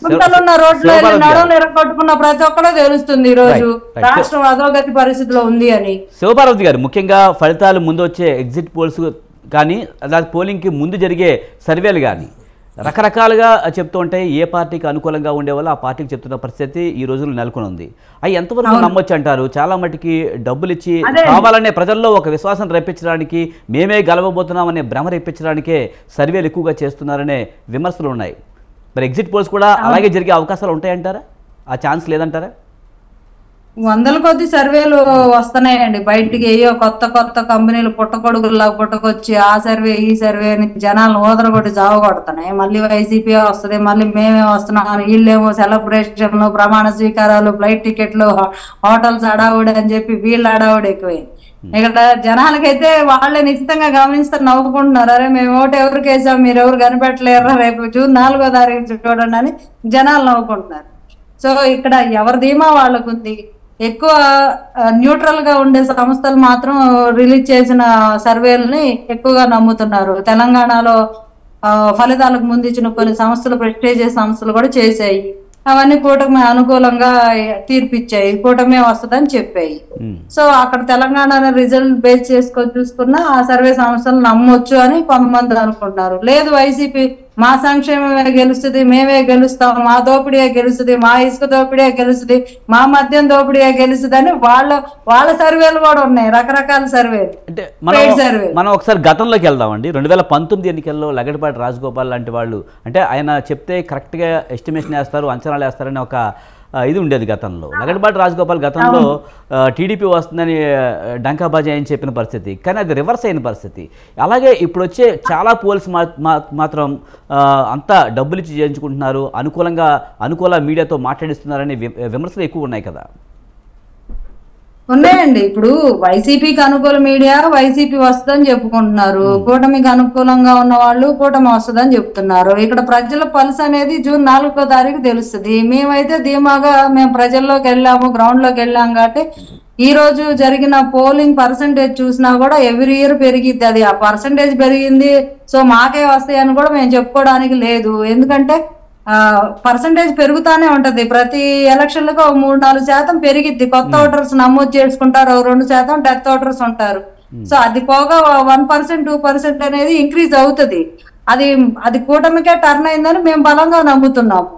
గుంటలున్న రోడ్లు నడువులు ఎరగొట్టుకున్న ప్రతి ఒక్కరూ తెలుస్తుంది ఈ రోజు రాష్ట్రం అధోగతి పరిస్థితిలో ఉంది అని. శివపార్వతి గారు, ముఖ్యంగా ఫలితాలు ముందు వచ్చే ఎగ్జిట్ పోల్స్ కానీ అలాగే పోలింగ్కి ముందు జరిగే సర్వేలు కానీ రకరకాలుగా చెప్తూ ఉంటాయి. ఏ పార్టీకి అనుకూలంగా ఉండేవాళ్ళు ఆ పార్టీకి చెప్తున్న పరిస్థితి ఈ రోజుల్లో నెలకొని ఉంది. అవి ఎంతవరకు నమ్మొచ్చు అంటారు? చాలా మటుకి డబ్బులు ఇచ్చి కావాలనే ప్రజల్లో ఒక విశ్వాసం రేపించడానికి, మేమే గెలవబోతున్నామనే భ్రమ రేపించడానికే సర్వేలు ఎక్కువగా చేస్తున్నారనే విమర్శలు ఉన్నాయి. మరి ఎగ్జిట్ పోల్స్ కూడా అలాగే జరిగే అవకాశాలు ఉంటాయంటారా? ఆ ఛాన్స్ లేదంటారా? వందల కొద్ది సర్వేలు వస్తున్నాయండి బయటికి. ఏయో కొత్త కొత్త కంపెనీలు పుట్టకొడుకుల్లా పుట్టకొచ్చి ఆ సర్వే ఈ సర్వే అని జనాలను ఊదరగొట్టి జావ కొడుతున్నాయి. మళ్ళీ వైసీపీ వస్తుంది, మళ్ళీ మేమే వస్తున్నాం, వీళ్ళేమో సెలబ్రేషన్లు, ప్రమాణ స్వీకారాలు, ఫ్లైట్ టికెట్లు, హోటల్స్ అడావుడి అని చెప్పి వీళ్ళు అడావుడి ఎక్కువైంది. ఇక్కడ జనాలకైతే వాళ్ళే నిశ్చితంగా గమనిస్తారు, నవ్వుకుంటున్నారు. అరే మేము ఓటు ఎవరికి వేసాం, మీరు ఎవరు కనిపెట్టలేరా, రేపు జూన్ 4వ తారీఖు చూడండి అని జనాలు నవ్వుకుంటున్నారు. సో ఇక్కడ ఎవరి ధీమా వాళ్ళకుంది. ఎక్కువ న్యూట్రల్ గా ఉండే సంస్థలు మాత్రం రిలీజ్ చేసిన సర్వేలని ఎక్కువగా నమ్ముతున్నారు. తెలంగాణలో ఫలితాలకు ముందు ఇచ్చిన కొన్ని సంస్థలు, ప్రెస్టేజ్ సంస్థలు కూడా చేశాయి. అవన్నీ కూటమి అనుకూలంగా తీర్పిచ్చాయి, కూటమి వస్తుందని చెప్పాయి. సో అక్కడ తెలంగాణ రిజల్ట్ బేస్ చేసుకొని చూసుకున్నా ఆ సర్వే సంస్థలు నమ్మొచ్చు అని కొంతమంది అనుకుంటున్నారు. లేదు వైసీపీ మా సంక్షేమమే గెలుస్తుంది, మేమే గెలుస్తాం, మా దోపిడీయే గెలుస్తుంది, మా ఇసుక దోపిడీయే గెలుస్తుంది, మా మద్యం దోపిడీయే గెలుస్తుంది అని వాళ్ళ సర్వేలు కూడా ఉన్నాయి, రకరకాల సర్వేలు. అంటే మనం ఒకసారి గతంలోకి వెళ్దామండి. 2019 ఎన్నికల్లో లగడపాటి రాజగోపాల్ లాంటి వాళ్ళు, అంటే ఆయన చెప్తే కరెక్ట్గా ఎస్టిమేషన్ వేస్తారు, అంచనాలు వేస్తారని ఒక ఇది ఉండేది గతంలో. లగడపాటి రాజగోపాల్ గతంలో టీడీపీ వస్తుందని డంకాబాజీ అని చెప్పిన పరిస్థితి, కానీ అది రివర్స్ అయిన పరిస్థితి. అలాగే ఇప్పుడు వచ్చే చాలా పోల్స్ మాత్రం అంతా డబ్బులు ఇచ్చి చేయించుకుంటున్నారు, అనుకూల మీడియాతో మాట్లాడిస్తున్నారని విమర్శలు ఎక్కువ ఉన్నాయి కదా. ఉన్నాయండి. ఇప్పుడు వైసీపీకి అనుకూల మీడియా వైసీపీ వస్తుందని చెప్పుకుంటున్నారు, కూటమికి అనుకూలంగా ఉన్న వాళ్ళు కూటమి వస్తుందని చెప్తున్నారు. ఇక్కడ ప్రజల పల్స్ అనేది జూన్ 4వ తారీఖు తెలుస్తుంది. మేమైతే ధీమాగా మేము ప్రజల్లోకి వెళ్ళాము, గ్రౌండ్ లోకి వెళ్ళాము. కాబట్టి ఈ రోజు జరిగిన పోలింగ్ పర్సంటేజ్ చూసినా కూడా ఎవ్రీ ఇయర్ పెరిగిద్ది. అది ఆ పర్సంటేజ్ పెరిగింది సో మాకే వస్తాయని కూడా మేము చెప్పుకోవడానికి లేదు. ఎందుకంటే పర్సంటేజ్ పెరుగుతానే ఉంటది. ప్రతి ఎలక్షన్లకు 3-4% పెరిగిద్ది. కొత్త ఓటర్స్ నమోదు చేసుకుంటారు, 2% డెత్ ఓటర్స్ ఉంటారు. సో అది పోగా 1%, 2% అనేది ఇంక్రీజ్ అవుతుంది. అది కూటమికే టర్న్ అయిందని మేము బలంగా నమ్ముతున్నాము.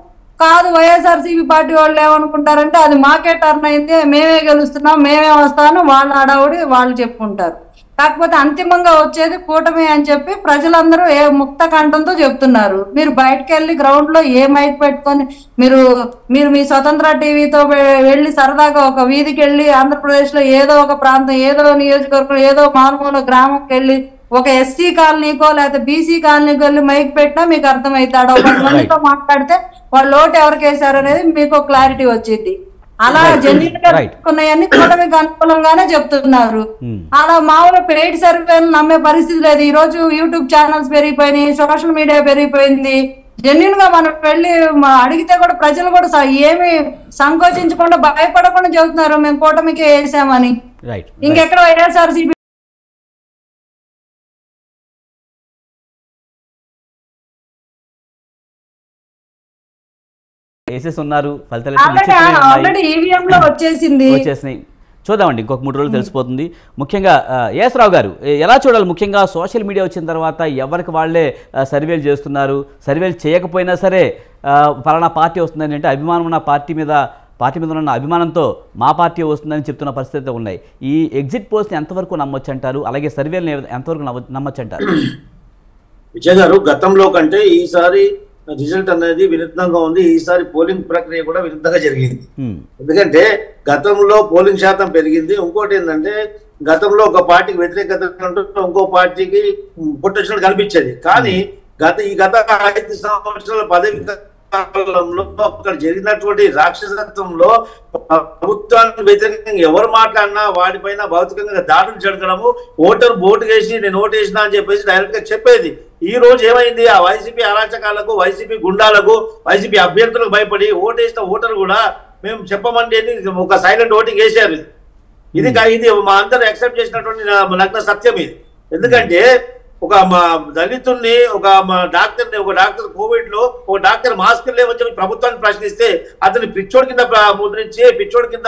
కాదు వైఎస్ఆర్సీపీ పార్టీ వాళ్ళు ఏమనుకుంటారంటే అది మాకే టర్న్ అయింది, మేమే గెలుస్తున్నాం, మేమే వస్తాను, వాళ్ళ అడావుడి వాళ్ళు చెప్పుకుంటారు. కాకపోతే అంతిమంగా వచ్చేది కూటమి అని చెప్పి ప్రజలందరూ ముక్త కంఠంతో చెప్తున్నారు. మీరు బయటకు వెళ్ళి గ్రౌండ్ లో ఏ మైక్ పెట్టుకొని మీరు మీ స్వతంత్ర టీవీతో వెళ్ళి సరదాగా ఒక వీధికి వెళ్ళి ఆంధ్రప్రదేశ్ లో ఏదో ఒక ప్రాంతం, ఏదో నియోజకవర్గం, ఏదో మారుమూల గ్రామంకి వెళ్ళి ఒక ఎస్సీ కాలనీకో లేకపోతే బీసీ కాలనీకో వెళ్ళి మైక్ పెట్టినా మీకు అర్థమవుతాడు. ఒక మందితో మాట్లాడితే వాళ్ళు ఓటు ఎవరికి వేశారు అనేది మీకు క్లారిటీ వచ్చింది. అలా జెన్యున్ కూటమికి అనుకూలంగానే చెప్తున్నారు. అలా మామూలు పెయిడ్ సర్వేలు నమ్మే పరిస్థితి లేదు. ఈ రోజు యూట్యూబ్ ఛానల్స్ పెరిగిపోయినాయి, సోషల్ మీడియా పెరిగిపోయింది. జెన్యున్ గా మనం వెళ్ళి అడిగితే కూడా ప్రజలు కూడా ఏమి సంకోచించకుండా భయపడకుండా చెబుతున్నారు మేము కూటమికి వేసామని. ఇంకెక్కడ వైఎస్ఆర్సీపీ ఉన్నారు, వచ్చేసినాయి. చూద్దామండి, ఇంకొక 3 రోజులు తెలిసిపోతుంది. ముఖ్యంగా ఎస్ రావు గారు ఎలా చూడాలి? ముఖ్యంగా సోషల్ మీడియా వచ్చిన తర్వాత ఎవరికి వాళ్ళే సర్వేలు చేస్తున్నారు. సర్వేలు చేయకపోయినా సరే పలానా పార్టీ వస్తుందని, అంటే అభిమానం ఉన్న పార్టీ మీద ఉన్న అభిమానంతో మా పార్టీ వస్తుందని చెప్తున్న పరిస్థితులు ఉన్నాయి. ఈ ఎగ్జిట్ పోల్స్ని ఎంతవరకు నమ్మొచ్చు అంటారు? అలాగే సర్వేలను ఎంతవరకు నమ్మొచ్చు అంటారు? విజయ్ గారు, గతంలో కంటే ఈసారి రిజల్ట్ అనేది వినూత్నంగా ఉంది. ఈసారి పోలింగ్ ప్రక్రియ కూడా వినూత్నంగా జరిగింది. ఎందుకంటే గతంలో పోలింగ్ శాతం పెరిగింది. ఇంకోటి ఏంటంటే గతంలో ఒక పార్టీకి వ్యతిరేకత ఇంకో పార్టీకి పొట్టొచ్చినట్టు కనిపించేది. కానీ ఈ గత 5 సంవత్సరాల పదవి కాలంలో అక్కడ జరిగినటువంటి రాక్షసత్వంలో ప్రభుత్వానికి వ్యతిరేకంగా ఎవరు మాట్లాడినా వాడిపైన భౌతికంగా దాడులు జరగడము, ఓటు వేసి నేను ఓటు వేసినా అని చెప్పేసి డైరెక్ట్ గా చెప్పేది. ఈ రోజు ఏమైంది? ఆ వైసీపీ అరాచకాలకు, వైసీపీ గుండాలకు, వైసీపీ అభ్యర్థులకు భయపడి ఓటేసిన ఓటరు కూడా మేము చెప్పమండి అని ఒక సైలెంట్ ఓటింగ్ వేసారు. ఇది మా అందరూ యాక్సెప్ట్ చేసినటువంటి నగ్న సత్యం ఇది. ఎందుకంటే ఒక మా దళితుల్ని ఒక డాక్టర్ కోవిడ్ లో ఒక డాక్టర్ మాస్క్ లేవని చెప్పి ప్రభుత్వాన్ని ప్రశ్నిస్తే అతని పిచ్చోడి కింద ముద్రించి పిచ్చోడి కింద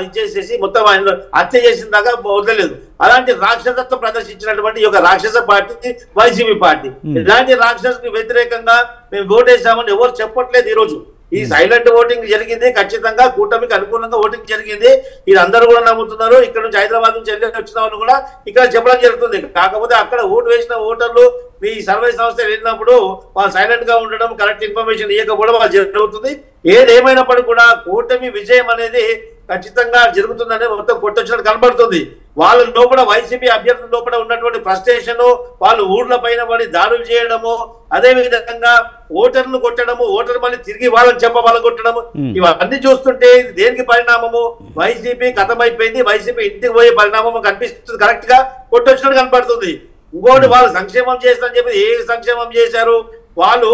ఇచ్చేసేసి మొత్తం ఆయన హత్య చేసిన దాకా వదలలేదు. అలాంటి రాక్షసత్వం ప్రదర్శించినటువంటి ఈ యొక్క రాక్షస పార్టీ వైసీపీ పార్టీ. ఇలాంటి రాక్షసుకి వ్యతిరేకంగా మేము ఓటేసామని ఎవరు చెప్పట్లేదు. ఈ రోజు ఈ సైలెంట్ ఓటింగ్ జరిగింది. ఖచ్చితంగా కూటమికి అనుకూలంగా ఓటింగ్ జరిగింది. ఇది అందరూ కూడా నమ్ముతున్నారు. ఇక్కడ నుంచి హైదరాబాద్ నుంచి వచ్చిన వాళ్ళు కూడా ఇక్కడ చెప్పడం జరుగుతుంది. కాకపోతే అక్కడ ఓటు వేసిన ఓటర్లు మీ సర్వే సంస్థ వెళ్ళినప్పుడు వాళ్ళు సైలెంట్ గా ఉండడం, కరెక్ట్ ఇన్ఫర్మేషన్ ఇవ్వకపోవడం వాళ్ళు జరుగుతుంది. ఏదేమైనప్పటికీ కూడా కూటమి విజయం అనేది ఖచ్చితంగా జరుగుతుందనే మొత్తం కొట్టొచ్చినట్టు కనబడుతుంది. వాళ్ళ లోపల వైసీపీ అభ్యర్థుల లోపల ఉన్నటువంటి ఫ్రస్ట్రేషన్, వాళ్ళు ఊర్ల పైన పడి దాడులు చేయడము, అదే విధంగా ఓటర్లు కొట్టడము, ఓటర్ మళ్ళీ తిరిగి వాళ్ళని చెప్ప కొట్టడము, ఇవన్నీ చూస్తుంటే ఇది దేనికి పరిణామము? వైసీపీ కథమైపోయింది, వైసీపీ ఇంటికి పోయే పరిణామము కనిపిస్తుంది, కరెక్ట్ గా కొట్టొచ్చినట్టు కనబడుతుంది. ఇంకోటి వాళ్ళు సంక్షేమం చేస్తారని చెప్పి ఏ సంక్షేమం చేశారు? వాళ్ళు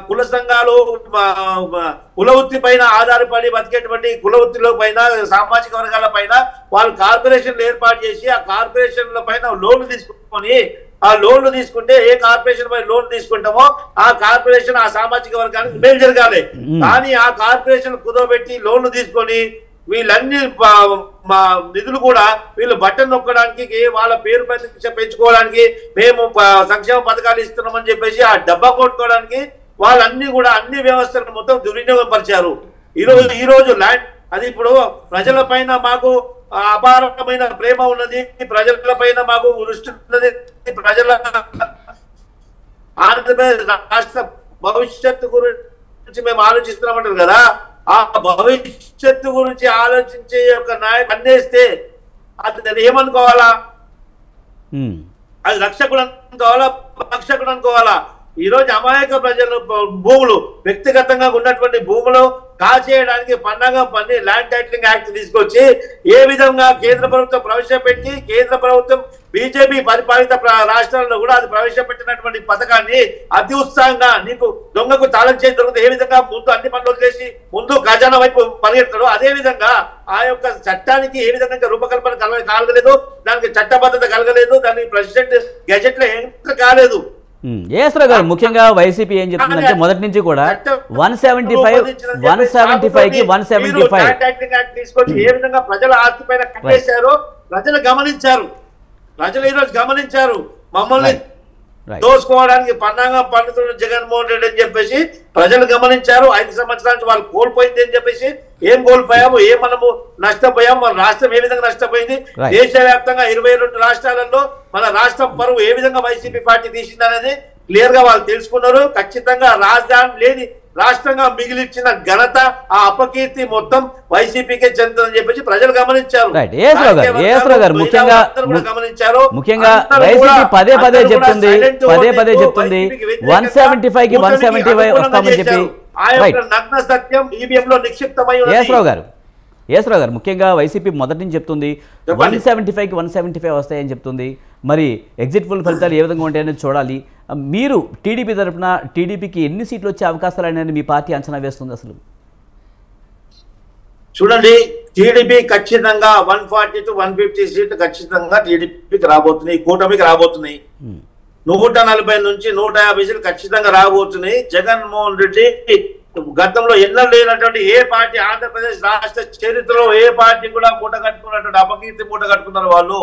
కుల సంఘాలు కుల వృత్తి పైన ఆధారపడి బతికేటువంటి కుల వృత్తిలో పైన సామాజిక వర్గాల పైన వాళ్ళు కార్పొరేషన్లు ఏర్పాటు చేసి ఆ కార్పొరేషన్ల పైన లోన్లు తీసుకొని ఆ లోన్లు తీసుకుంటే ఏ కార్పొరేషన్ పైన లోన్ తీసుకుంటామో ఆ కార్పొరేషన్ ఆ సామాజిక వర్గానికి మేలు జరగాలి. కానీ ఆ కార్పొరేషన్ కుదవబెట్టి లోన్లు తీసుకొని వీళ్ళన్ని నిధులు కూడా వీళ్ళు బట్టన్ నొక్కడానికి వాళ్ళ పేరు పెంచుకోవడానికి మేము సంక్షేమ పథకాలు ఇస్తున్నామని చెప్పేసి ఆ డబ్బా కొట్టుకోవడానికి వాళ్ళన్ని కూడా అన్ని వ్యవస్థలను మొత్తం దుర్వినియోగం పరిచారు. ఈ రోజు ల్యాండ్ అది ఇప్పుడు ప్రజల పైన మాకు అపారమైన ప్రేమ ఉన్నది, ప్రజల పైన మాకు దృష్టి ఉన్నది, ప్రజల ఆంధ్రప్రదేశ్ రాష్ట్ర భవిష్యత్తు గురించి మేము ఆలోచిస్తున్నామంటారు కదా. ఆ భవిష్యత్తు గురించి ఆలోచించే యొక్క నాయకుడు అన్నేస్తే అది ఏమనుకోవాలా? అది రక్షకుడు అనుకోవాలా, రక్షకుడు అనుకోవాలా? ఈ రోజు అమాయక ప్రజలు భూములు వ్యక్తిగతంగా ఉన్నటువంటి భూములు కాచేయడానికి పన్నాగం పని ల్యాండ్ టైటిలింగ్ యాక్ట్ తీసుకొచ్చి ఏ విధంగా కేంద్ర ప్రభుత్వం ప్రవేశపెట్టి కేంద్ర ప్రభుత్వం బీజేపీ పరిపాలిత రాష్ట్రాల్లో కూడా అది ప్రవేశపెట్టినటువంటి పథకాన్ని అతి ఉత్సాహంగా నీకు దొంగకు తాళం చేసి దొరికితే ఏ విధంగా ముందు అన్ని పనులు వదిలేసి ముందు ఖజానా వైపు పరిగెడతాడో అదే విధంగా ఆ యొక్క చట్టానికి ఏ విధంగా రూపకల్పన కలగలేదు, దానికి చట్టబద్ధత కలగలేదు, దానికి ప్రెసిడెంట్ గెజెట్ లో ఎంటర్ కాలేదు. ఏసరా గారు ముఖ్యంగా వైసీపీ ఏం చెప్తుందంటే మొదటి నుంచి కూడా 175 కి 175 తీసుకొచ్చి ఏ విధంగా ప్రజల ఆస్తి పైన కట్టేశారో ప్రజలు గమనించారు. ప్రజలు ఈరోజు గమనించారు. మమ్మల్ని దోసుకోవడానికి పన్నాగం పండుతున్న జగన్మోహన్ రెడ్డి అని చెప్పేసి ప్రజలు గమనించారు. 5 సంవత్సరాల నుంచి వాళ్ళు కోల్పోయింది అని చెప్పేసి ఏం కోల్పోయాము, ఏం మనము నష్టపోయాము, మన రాష్ట్రం ఏ విధంగా నష్టపోయింది, దేశవ్యాప్తంగా 22 రాష్ట్రాలలో మన రాష్ట్రం పరువు ఏ విధంగా వైసీపీ పార్టీ తీసిందనేది క్లియర్ గా వాళ్ళు తెలుసుకున్నారు. ఖచ్చితంగా రాజధాని లేని రాష్ట్రంగా మిగిలిచ్చిన ఘనత ఆ అపకీర్తి మొత్తం వైసీపీకే చెందుతుందని చెప్పేసి ప్రజలు గమనించారు. ముఖ్యంగా వైసీపీ పదే పదే చెప్తుంది 175 కి 175 వస్తామని చెప్పి నగ్న సత్యం ఈవీఎం లో నిక్షిప్తమై ఏసరావు గారు ముఖ్యంగా వైసీపీ మొదటి నుంచి చెప్తుంది 175 కి 175 వస్తాయని చెప్తుంది. మరి ఎగ్జిట్ పోల్ ఫలితాలు ఏ విధంగా ఉంటాయనేది చూడాలి. మీరు టీడీపీ తరఫున టీడీపీకి ఎన్ని సీట్లు వచ్చే అవకాశాలు అనేది మీ పార్టీ అంచనా వేస్తుంది? అసలు చూడండి, టీడీపీ ఖచ్చితంగా 140 to 150 సీట్లు ఖచ్చితంగా టీడీపీకి రాబోతున్నాయి, కూటమికి రాబోతున్నాయి. 140 నుంచి 150 సీట్లు ఖచ్చితంగా రాబోతున్నాయి. జగన్మోహన్ రెడ్డి గతంలో ఎన్నో లేనటువంటి ఏ పార్టీ ఆంధ్రప్రదేశ్ రాష్ట్ర చరిత్రలో ఏ పార్టీ కూడా మూట కట్టుకున్నటువంటి అపకీర్తి మూట కట్టుకున్నారు వాళ్ళు.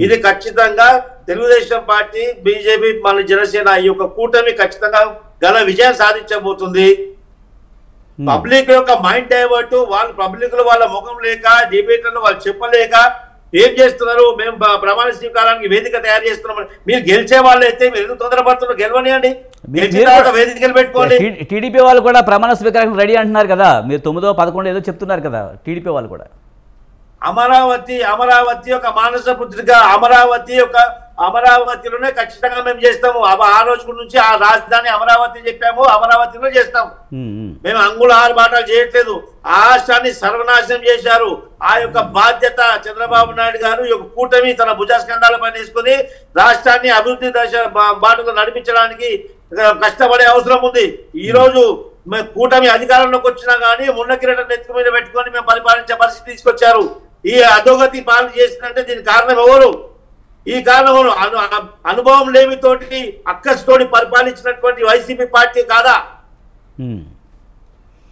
ఇది ఖచ్చితంగా తెలుగుదేశం పార్టీ, బీజేపీ, మన జనసేన ఈ యొక్క కూటమి ఖచ్చితంగా ఘన విజయం సాధించబోతుంది. పబ్లిక్ యొక్క మైండ్ డైవర్ట్, వాళ్ళు పబ్లిక్ లో వాళ్ళ ముఖం లేక డిబేట్లను వాళ్ళు చెప్పలేక ఏం చేస్తున్నారు, మేము ప్రమాణ స్వీకారానికి వేదిక తయారు చేస్తున్నాం. మీరు గెలిచే వాళ్ళు అయితే మీరు ఎందుకు తొందరపడుతున్నారు? గెలవనియండి, గెలిచిన తర్వాత వేదికలు పెట్టుకోండి. టీడీపీ వాళ్ళు కూడా ప్రమాణ స్వీకారానికి రెడీ అంటున్నారు కదా, మీరు 9వ 11 ఏదో చెప్తున్నారు కదా టీడీపీ వాళ్ళు కూడా. అమరావతి యొక్క మానస పుత్రిక, అమరావతిలోనే ఖచ్చితంగా మేము చేస్తాము. ఆ రోజు నుంచి ఆ రాజధాని అమరావతి చెప్పాము, అమరావతిలో చేస్తాం. మేము అంగుళ 6 మాటలు చేయట్లేదు. ఆ రాష్ట్రాన్ని సర్వనాశనం చేశారు. ఆ యొక్క బాధ్యత చంద్రబాబు నాయుడు గారు ఈ యొక్క కూటమి తన భుజస్కంధాలపై తీసుకుని రాష్ట్రాన్ని అభివృద్ధి దశ బాటలో నడిపించడానికి కష్టపడే అవసరం ఉంది. ఈ రోజు మేము కూటమి అధికారంలోకి వచ్చినా కానీ మున్న కిరీటం నెత్తి మీద పెట్టుకొని మేము పరిపాలించే పరిస్థితి తీసుకొచ్చారు. ఈ అధోగతి పాలన చేసిందంటే దీనికి కారణం ఎవరు? ఈ కారణం అనుభవం లేమితోటి అక్కస్తోటి పరిపాలించినటువంటి వైసీపీ పార్టీ కాదా?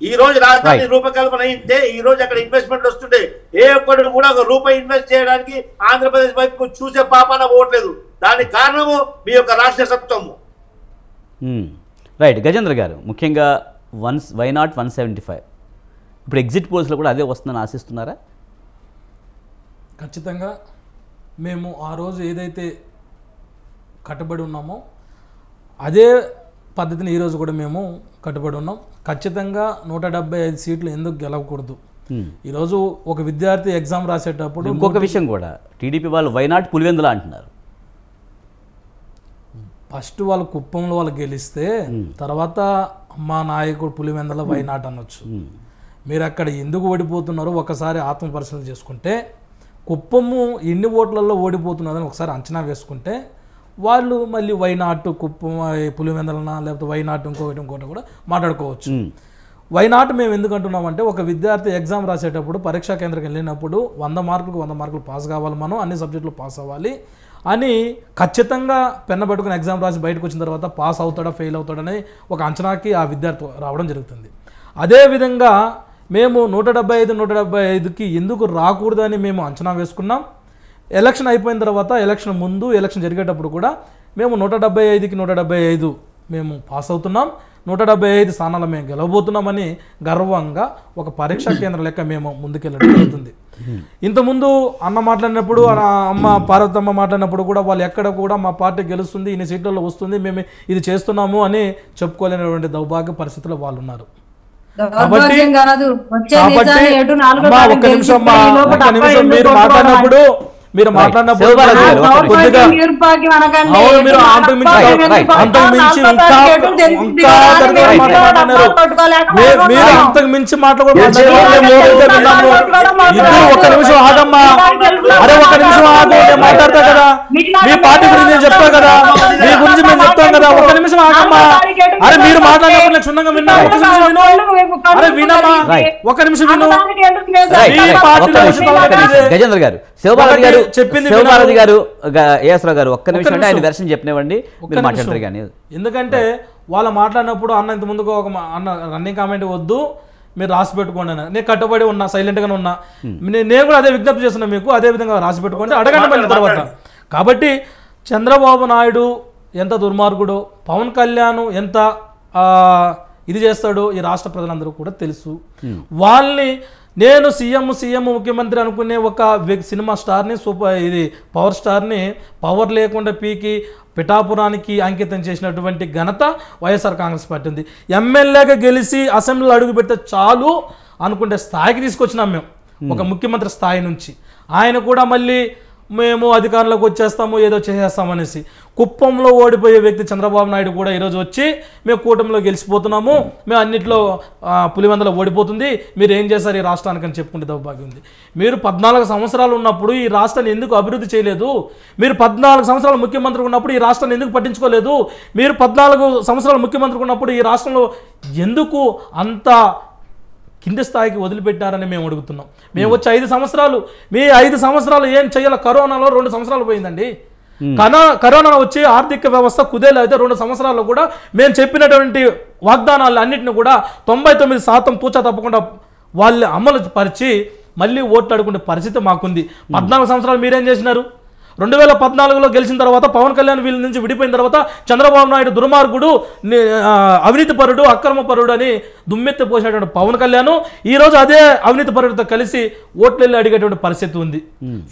ఈ రోజు రాజధాని రూపకల్పన అయితే ఈ రోజు అక్కడ ఇన్వెస్ట్మెంట్ వస్తుంటే ఏ ఒక్కడు కూడా ఒక రూపాయి ఇన్వెస్ట్ చేయడానికి ఆంధ్రప్రదేశ్ వైపు చూసే పాపాన పోవట్లేదు. దానికి కారణము మీ యొక్క రాక్షసత్వము. రైట్ గజేంద్ర గారు, ముఖ్యంగా వై నాట్ 175 ఇప్పుడు ఎగ్జిట్ పోల్స్లో కూడా అదే వస్తుందని ఆశిస్తున్నారా? ఖచ్చితంగా మేము ఆ రోజు ఏదైతే కట్టుబడి ఉన్నామో అదే పద్ధతిని ఈరోజు కూడా మేము కట్టుబడి ఉన్నాం. ఖచ్చితంగా 175 సీట్లు ఎందుకు గెలవకూడదు, ఈరోజు ఒక విద్యార్థి ఎగ్జామ్ రాసేటప్పుడు ఇంకొక విషయం కూడా టీడీపీ వాళ్ళు వైనాట్ పులివెందుల అంటున్నారు. ఫస్ట్ వాళ్ళు కుప్పంలో వాళ్ళు గెలిస్తే తర్వాత మా నాయకుడు పులివెందుల వైనాట్ అనొచ్చు. మీరు అక్కడ ఎందుకు ఓడిపోతున్నారో ఒకసారి ఆత్మ పరిశీలన చేసుకుంటే, కుప్పము ఎన్ని ఓట్లలో ఓడిపోతున్నదని ఒకసారి అంచనా వేసుకుంటే వాళ్ళు మళ్ళీ వైనాట్ కుప్పం పులివెందులనా లేకపోతే వైనాట్ ఇంకోటి కూడా మాట్లాడుకోవచ్చు. వైనాట్ మేము ఎందుకు అంటున్నామంటే, ఒక విద్యార్థి ఎగ్జామ్ రాసేటప్పుడు పరీక్షా కేంద్రం వెళ్ళినప్పుడు 100 మార్కులకు 100 మార్కులు పాస్ కావాలి, మనం అన్ని సబ్జెక్టులు పాస్ అవ్వాలి అని ఖచ్చితంగా పెన్న పట్టుకుని ఎగ్జామ్ రాసి బయటకు వచ్చిన తర్వాత పాస్ అవుతాడా ఫెయిల్ అవుతాడని ఒక అంచనాకి ఆ విద్యార్థి రావడం జరుగుతుంది. అదేవిధంగా మేము 175కి ఎందుకు రాకూడదని మేము అంచనా వేసుకున్నాం. ఎలక్షన్ అయిపోయిన తర్వాత, ఎలక్షన్ ముందు, ఎలక్షన్ జరిగేటప్పుడు కూడా మేము 175కి 175 మేము పాస్ అవుతున్నాం, 175 స్థానాలు మేము గెలవబోతున్నామని గర్వంగా ఒక పరీక్షా కేంద్రం లెక్క మేము ముందుకెళ్ళడం జరుగుతుంది. ఇంతకుముందు అన్న మాట్లాడినప్పుడు, అమ్మ పార్వతమ్మ మాట్లాడినప్పుడు కూడా వాళ్ళు ఎక్కడ కూడా మా పార్టీ గెలుస్తుంది, ఇన్ని సీట్లలో వస్తుంది, మేము ఇది చేస్తున్నాము అని చెప్పుకోలేనటువంటి దౌర్భాగ్య పరిస్థితుల్లో వాళ్ళు ఉన్నారు. కాబట్టి ఒక్క నిమిషం మీరు మాట్లాడినప్పుడు మీరు కొద్దిగా మీరు అంతకు మించి మాట్లాడుతున్నారు. ఒక్క నిమిషం ఆగమ్మా, అరే ఒక్క నిమిషం ఆగు, నేను మాట్లాడతా కదా, మీ పార్టీ గురించి నేను చెప్తా కదా, మీ గురించి మేము చెప్తాం కదా, ఒక్క నిమిషం ఆగమ్మా. అరే మీరు మాట్లాడినప్పుడు నేను క్షుణ్ణంగా విన్నా, ఒక్క నిమిషం విను, అరే వినమ్మా, ఒక్క నిమిషం విను. గజేంద్ర గారు, శివబాలాజీ గారు చెప్పింది, శివబాలాజీ గారు, ఏఎస్రావు గారు ఒక్క నిమిషం అంటే ఆయన దర్శనం చెప్పినవ్వండి, మీరు మాట్లాడతారు. కానీ ఎందుకంటే వాళ్ళు మాట్లాడినప్పుడు అన్న ఇంత ముందుకు ఒక అన్న రన్నింగ్ కామెంట్ వద్దు, మీరు రాసి పెట్టుకోండి అని నేను కట్టుబడి ఉన్నా, సైలెంట్గానే ఉన్నా. నేను కూడా అదే విజ్ఞప్తి చేస్తున్నా, మీకు అదే విధంగా రాసి పెట్టుకోండి, అడగండి మళ్ళీ తర్వాత. కాబట్టి చంద్రబాబు నాయుడు ఎంత దుర్మార్గుడో, పవన్ కళ్యాణ్ ఎంత ఇది చేస్తాడో ఈ రాష్ట్ర ప్రజలందరూ కూడా తెలుసు. వాళ్ళని నేను సీఎం ముఖ్యమంత్రి అనుకునే ఒక సినిమా స్టార్ని, ఇది పవర్ స్టార్ని పవర్ లేకుండా పీకి పిఠాపురానికి అంకితం చేసినటువంటి ఘనత వైఎస్ఆర్ కాంగ్రెస్ పార్టీ ఉంది. ఎమ్మెల్యేగా గెలిచి అసెంబ్లీలో అడుగు పెడితే చాలు అనుకుంటే స్థాయికి తీసుకొచ్చినాం మేము, ఒక ముఖ్యమంత్రి స్థాయి నుంచి. ఆయన కూడా మళ్ళీ మేము అధికారంలోకి వచ్చేస్తాము, ఏదో చేసేస్తామనేసి కుప్పంలో ఓడిపోయే వ్యక్తి చంద్రబాబు నాయుడు కూడా ఈరోజు వచ్చి మేము కూటమిలో గెలిచిపోతున్నాము, మేము అన్నింటిలో పులివెందులో ఓడిపోతుంది, మీరు ఏం చేశారు ఈ రాష్ట్రానికి అని చెప్పుకుంటే దౌర్భాగ్యం ఉంది. మీరు 14 సంవత్సరాలు ఉన్నప్పుడు ఈ రాష్ట్రాన్ని ఎందుకు అభివృద్ధి చేయలేదు? మీరు 14 సంవత్సరాలు ముఖ్యమంత్రి ఉన్నప్పుడు ఈ రాష్ట్రాన్ని ఎందుకు పట్టించుకోలేదు? మీరు 14 సంవత్సరాలు ముఖ్యమంత్రి ఉన్నప్పుడు ఈ రాష్ట్రంలో ఎందుకు అంత కింది స్థాయికి వదిలిపెట్టారని మేము అడుగుతున్నాం. మేము వచ్చి 5 సంవత్సరాలు, మీ 5 సంవత్సరాలు ఏం చేయాలి? కరోనాలో 2 సంవత్సరాలు పోయిందండి. కరోనా వచ్చి ఆర్థిక వ్యవస్థ కుదేలు అయితే 2 సంవత్సరాల్లో కూడా మేము చెప్పినటువంటి వాగ్దానాలు అన్నింటినీ కూడా 99% తూచా తప్పకుండా వాళ్ళు అమలు పరిచి మళ్ళీ ఓట్లు అడుగునే పరిస్థితి మాకుంది. 14 సంవత్సరాలు మీరేం చేసినారు? 2014లో గెలిచిన తర్వాత పవన్ కళ్యాణ్ వీళ్ళ నుంచి విడిపోయిన తర్వాత చంద్రబాబు నాయుడు దుర్మార్గుడు, అవినీతి పరుడు, అక్రమ పరుడు అని దుమ్మెత్తి పోసినటువంటి పవన్ కళ్యాణ్ ఈరోజు అదే అవినీతి పరుడితో కలిసి ఓట్లు వెళ్ళి అడిగేటువంటి పరిస్థితి ఉంది.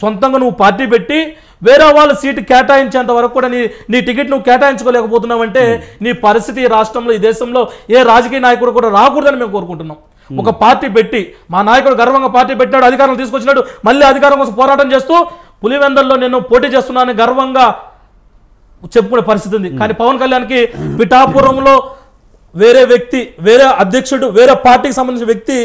సొంతంగా నువ్వు పార్టీ పెట్టి వేరే వాళ్ళ సీటు కేటాయించేంత వరకు కూడా నీ టికెట్ నువ్వు కేటాయించుకోలేకపోతున్నావంటే నీ పరిస్థితి ఈ రాష్ట్రంలో, ఈ దేశంలో ఏ రాజకీయ నాయకుడు కూడా రాకూడదని మేము కోరుకుంటున్నాం. ఒక పార్టీ పెట్టి, మా నాయకుడు గర్వంగా పార్టీ పెట్టాడు, అధికారం తీసుకొచ్చినాడు, మళ్ళీ అధికారం కోసం పోరాటం చేస్తూ పులివెందుల్లో నేను పోటీ చేస్తున్నానని గర్వంగా చెప్పుకునే పరిస్థితి ఉంది. కానీ పవన్ కళ్యాణ్కి పిఠాపురంలో వేరే వ్యక్తి, వేరే అధ్యక్షుడు, వేరే పార్టీకి సంబంధించిన వ్యక్తి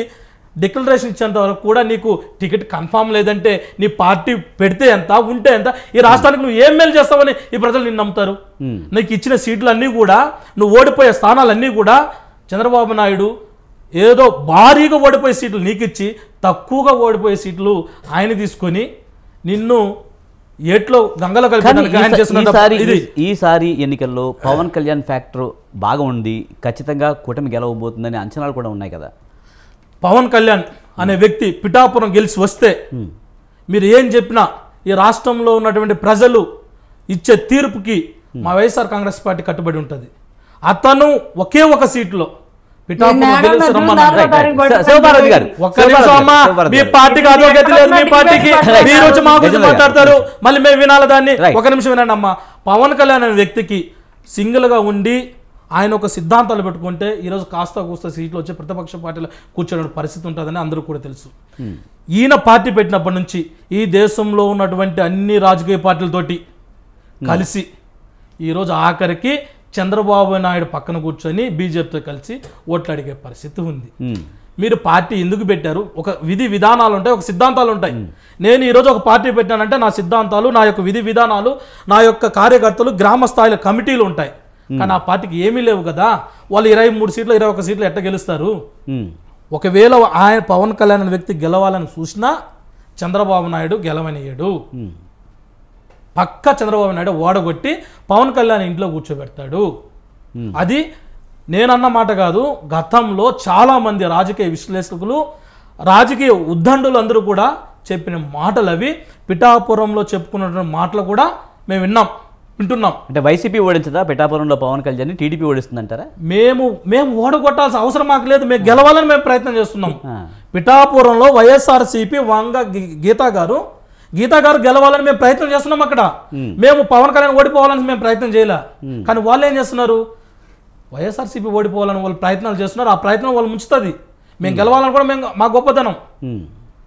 డిక్లరేషన్ ఇచ్చేంత వరకు కూడా నీకు టికెట్ కన్ఫామ్ లేదంటే నీ పార్టీ పెడితే ఎంత, ఉంటే ఎంత, ఈ రాష్ట్రానికి నువ్వు ఏం మేలు చేస్తావని ఈ ప్రజలు నిన్ను నమ్ముతారు. నీకు ఇచ్చిన సీట్లన్నీ కూడా, నువ్వు ఓడిపోయే స్థానాలన్నీ కూడా చంద్రబాబు నాయుడు ఏదో భారీగా ఓడిపోయే సీట్లు నీకు ఇచ్చి తక్కువగా ఓడిపోయే సీట్లు ఆయన తీసుకొని నిన్ను ఏట్లో గంగలో కలిపి. ఈసారి ఎన్నికల్లో పవన్ కళ్యాణ్ ఫ్యాక్టర్ బాగా ఉంది, ఖచ్చితంగా కూటమి గెలవబోతుందని అంచనాలు కూడా ఉన్నాయి కదా. పవన్ కళ్యాణ్ అనే వ్యక్తి పిఠాపురం గెలిచి వస్తే మీరు ఏం చెప్పినా ఈ రాష్ట్రంలో ఉన్నటువంటి ప్రజలు ఇచ్చే తీర్పుకి మా వైఎస్ఆర్ కాంగ్రెస్ పార్టీ కట్టుబడి ఉంటుంది. అతను ఒకే ఒక సీట్లో మాట్లాడతారు, మళ్ళీ మేము వినాలి దాన్ని. ఒక నిమిషం వినండి అమ్మా. పవన్ కళ్యాణ్ అనే వ్యక్తికి సింగిల్ గా ఉండి ఆయన ఒక సిద్ధాంతాలు పెట్టుకుంటే ఈరోజు కాస్త కూస్త సీట్లు వచ్చి ప్రతిపక్ష పార్టీలో కూర్చోనే పరిస్థితి ఉంటుందని అందరూ కూడా తెలుసు. ఈయన పార్టీ పెట్టినప్పటి నుంచి ఈ దేశంలో ఉన్నటువంటి అన్ని రాజకీయ పార్టీలతోటి కలిసి ఈరోజు ఆఖరికి చంద్రబాబు నాయుడు పక్కన కూర్చొని బీజేపీతో కలిసి ఓట్లు అడిగే పరిస్థితి ఉంది. మీరు పార్టీ ఎందుకు పెట్టారు? ఒక విధి విధానాలు ఉంటాయి, ఒక సిద్ధాంతాలు ఉంటాయి. నేను ఈరోజు ఒక పార్టీ పెట్టానంటే నా సిద్ధాంతాలు, నా యొక్క విధి విధానాలు, నా యొక్క కార్యకర్తలు, గ్రామ స్థాయిలో కమిటీలు ఉంటాయి. కానీ ఆ పార్టీకి ఏమీ లేవు కదా. వాళ్ళు 23 సీట్లు 21 సీట్లు ఎట్ట గెలుస్తారు? ఒకవేళ ఆయన పవన్ కళ్యాణ్ అనే వ్యక్తి గెలవాలని చూసినా చంద్రబాబు నాయుడు గెలవనియడు. పక్క చంద్రబాబు నాయుడు ఓడగొట్టి పవన్ కళ్యాణ్ ఇంట్లో కూర్చోబెడతాడు. అది నేనన్న మాట కాదు. గతంలో చాలామంది రాజకీయ విశ్లేషకులు, రాజకీయ ఉద్దండులు అందరూ కూడా చెప్పిన మాటలు అవి. పిఠాపురంలో చెప్పుకున్నటువంటి మాటలు కూడా మేము వింటున్నాం. అంటే వైసీపీ ఓడించదా పిఠాపురంలో పవన్ కళ్యాణ్? టీడీపీ ఓడిస్తుందంటారా? మేము ఓడగొట్టాల్సిన అవసరం మాకు లేదు. మేము గెలవాలని మేము ప్రయత్నం చేస్తున్నాం. పిఠాపురంలో వైఎస్ఆర్సీపీ వంగ గీతా గారు గెలవాలని మేము ప్రయత్నం చేస్తున్నాం. అక్కడ మేము పవన్ కళ్యాణ్ ఓడిపోవాలని మేము ప్రయత్నం చేయలే. కానీ వాళ్ళు ఏం చేస్తున్నారు? వైఎస్ఆర్సీపీ ఓడిపోవాలని వాళ్ళు ప్రయత్నాలు చేస్తున్నారు. ఆ ప్రయత్నం వాళ్ళు ముంచుతుంది. మేము గెలవాలని కూడా మేము మా గొప్పతనం.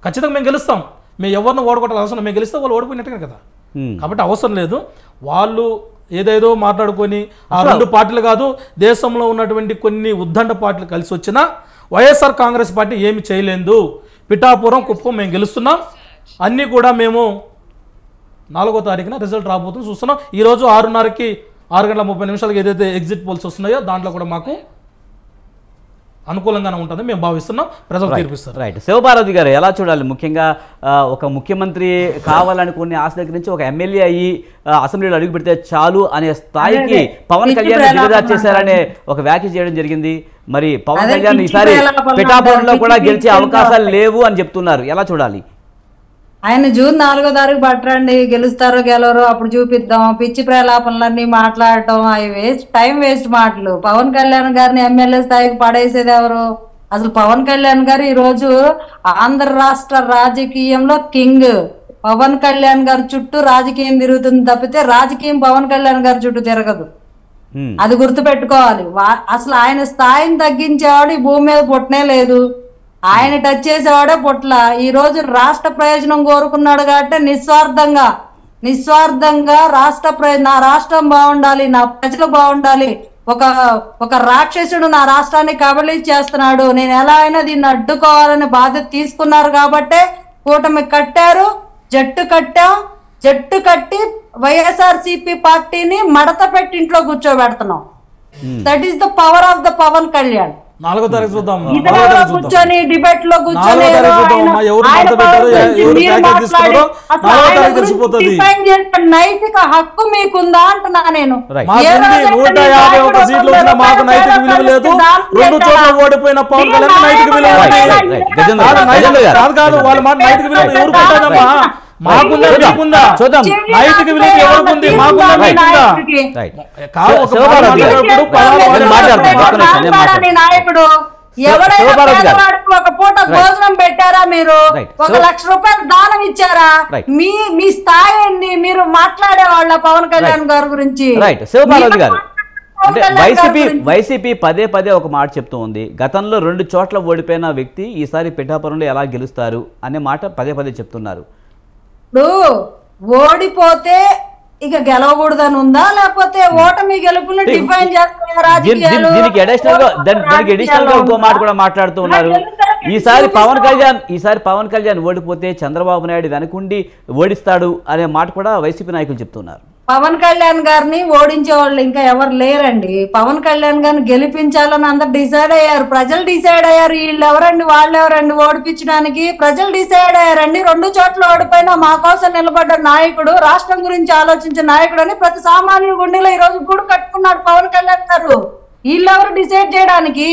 ఖచ్చితంగా మేము గెలుస్తాం. మేము ఎవరిని ఓడగొట్టాలి అవసరం, మేము గెలిస్తే వాళ్ళు ఓడిపోయినట్టుగా కదా. కాబట్టి అవసరం లేదు. వాళ్ళు ఏదేదో మాట్లాడుకొని ఆ 2 పార్టీలు కాదు, దేశంలో ఉన్నటువంటి కొన్ని ఉద్దండ పార్టీలు కలిసి వచ్చినా వైఎస్ఆర్ కాంగ్రెస్ పార్టీ ఏమి చేయలేదు. పిఠాపురం, కుప్పం మేము గెలుస్తున్నాం. అన్నీ కూడా మేము 4వ తారీఖున రిజల్ట్ రాబోతుంది చూస్తున్నాం. ఈరోజు 6:30కి 6:30 ఏదైతే ఎగ్జిట్ పోల్స్ వస్తున్నాయో దాంట్లో కూడా మాకు అనుకూలంగానే ఉంటుంది మేము భావిస్తున్నాం. ప్రజలు తీర్పిస్తారు. రైట్. శివపార్వతి గారు ఎలా చూడాలి? ముఖ్యంగా ఒక ముఖ్యమంత్రి కావాలనుకునే ఆశ దగ్గర నుంచి ఒక ఎమ్మెల్యే అయ్యి అసెంబ్లీలో అడుగు పెడితే చాలు అనే స్థాయికి పవన్ కళ్యాణ్ దిగజారు చేశారనే ఒక వ్యాఖ్య చేయడం జరిగింది. మరి పవన్ కళ్యాణ్ ఈసారి పిఠాపురంలో కూడా గెలిచే అవకాశాలు లేవు అని చెప్తున్నారు. ఎలా చూడాలి? ఆయన జూన్ 4వ తారీఖు పట్టరండి, గెలుస్తారో గెలవరో అప్పుడు చూపిద్దాం. పిచ్చి ప్రలాపనలన్నీ మాట్లాడటం అవి వేస్ట్, టైం వేస్ట్ మాటలు. పవన్ కళ్యాణ్ గారిని ఎమ్మెల్యే స్థాయికి పడేసేది ఎవరు? అసలు పవన్ కళ్యాణ్ గారు ఈ రోజు ఆంధ్ర రాష్ట్ర రాజకీయంలో కింగ్. పవన్ కళ్యాణ్ గారి చుట్టూ రాజకీయం తిరుగుతుంది తప్పితే రాజకీయం పవన్ కళ్యాణ్ గారి చుట్టూ తిరగదు. అది గుర్తు పెట్టుకోవాలి. అసలు ఆయన స్థాయిని తగ్గించేవాడు ఈ భూమి మీద పుట్టనే లేదు. ఆయన టచ్ చేసేవాడే పుట్ల. ఈ రోజు రాష్ట్ర ప్రయోజనం కోరుకున్నాడు కాబట్టి నిస్వార్థంగా నా రాష్ట్రం బాగుండాలి, నా ప్రజలు బాగుండాలి, ఒక రాక్షసుడు నా రాష్ట్రాన్ని కబళీ చేస్తున్నాడు, నేను ఎలా అయినా దీన్ని అడ్డుకోవాలనే బాధ్యత తీసుకున్నారు కాబట్టే కూటమి కట్టారు. జట్టు కట్టి వైఎస్ఆర్సీపీ పార్టీని మడత పెట్టి ఇంట్లో కూర్చోబెడుతున్నాం. That is the power of the Pawan Kalyan. 4వ తారీఖు చూద్దాం. కూర్చొని డిబేట్ లో నైతిక హక్కు మీకుందా అంటున్నా నేను. మాకు 151 సీట్లు వచ్చినా మాకు నైతిక విలువ లేదు. 2 చోట్ల ఓడిపోయిన పవన్ కళ్యాణ్ నైతిక విలువ కాదు. వాళ్ళ మాట నైతిక విలువ ఎవరు పెట్టదమ్మా? మాకుందా మీకుందా? చూద్దాం. నైతిక విలువ ఎవరుకుంది? మాకుందా మీకుందా? నాయకుడు ఎవరైనా ఒక పూట భోజనం పెట్టారా? మీరు 1 లక్ష రూపాయలు దానం ఇచ్చారా? మీ స్థాయి ఏంది? మీరు మాట్లాడే వాళ్ళ పవన్ కళ్యాణ్ గారి గురించి. రైట్. శివపార్వతి గారు, అంటే వైసీపీ పదే ఒక మాట చెప్తూ ఉంది. గతంలో 2 చోట్ల ఓడిపోయిన వ్యక్తి ఈసారి పిఠాపురంలో ఎలా గెలుస్తారు అనే మాట పదే చెప్తున్నారు. ఇప్పుడు ఓడిపోతే ఇక గెలవకూడదని ఉందా, లేకపోతే ఓటమి గెలుపుని డిఫైన్ చేస్తున్నారు రాజకీయాలు? దీనికి అడిషనల్ గా ఇంకో మాట కూడా మాట్లాడుతూ ఉన్నారు. ఈసారి పవన్ కళ్యాణ్ ఓడిపోతే చంద్రబాబు నాయుడు వెనకుండి ఓడిస్తాడు అనే మాట కూడా వైసీపీ నాయకులు చెప్తున్నారు. పవన్ కళ్యాణ్ గారిని ఓడించే వాళ్ళు ఇంకా ఎవరు లేరండి. పవన్ కళ్యాణ్ గారిని గెలిపించాలని అందరు డిసైడ్ అయ్యారు. ప్రజలు డిసైడ్ అయ్యారు. వీళ్ళు ఎవరండి వాళ్ళు ఎవరండి ఓడిపించడానికి? ప్రజలు డిసైడ్ అయ్యారండి. 2 చోట్ల ఓడిపోయినా మా కోసం నిలబడ్డ నాయకుడు, రాష్ట్రం గురించి ఆలోచించే నాయకుడు అని ప్రతి సామాన్యుడి గుండెలో ఈ రోజు గూడు కట్టుకున్నాడు పవన్ కళ్యాణ్ గారు. వీళ్ళెవరు డిసైడ్ చేయడానికి?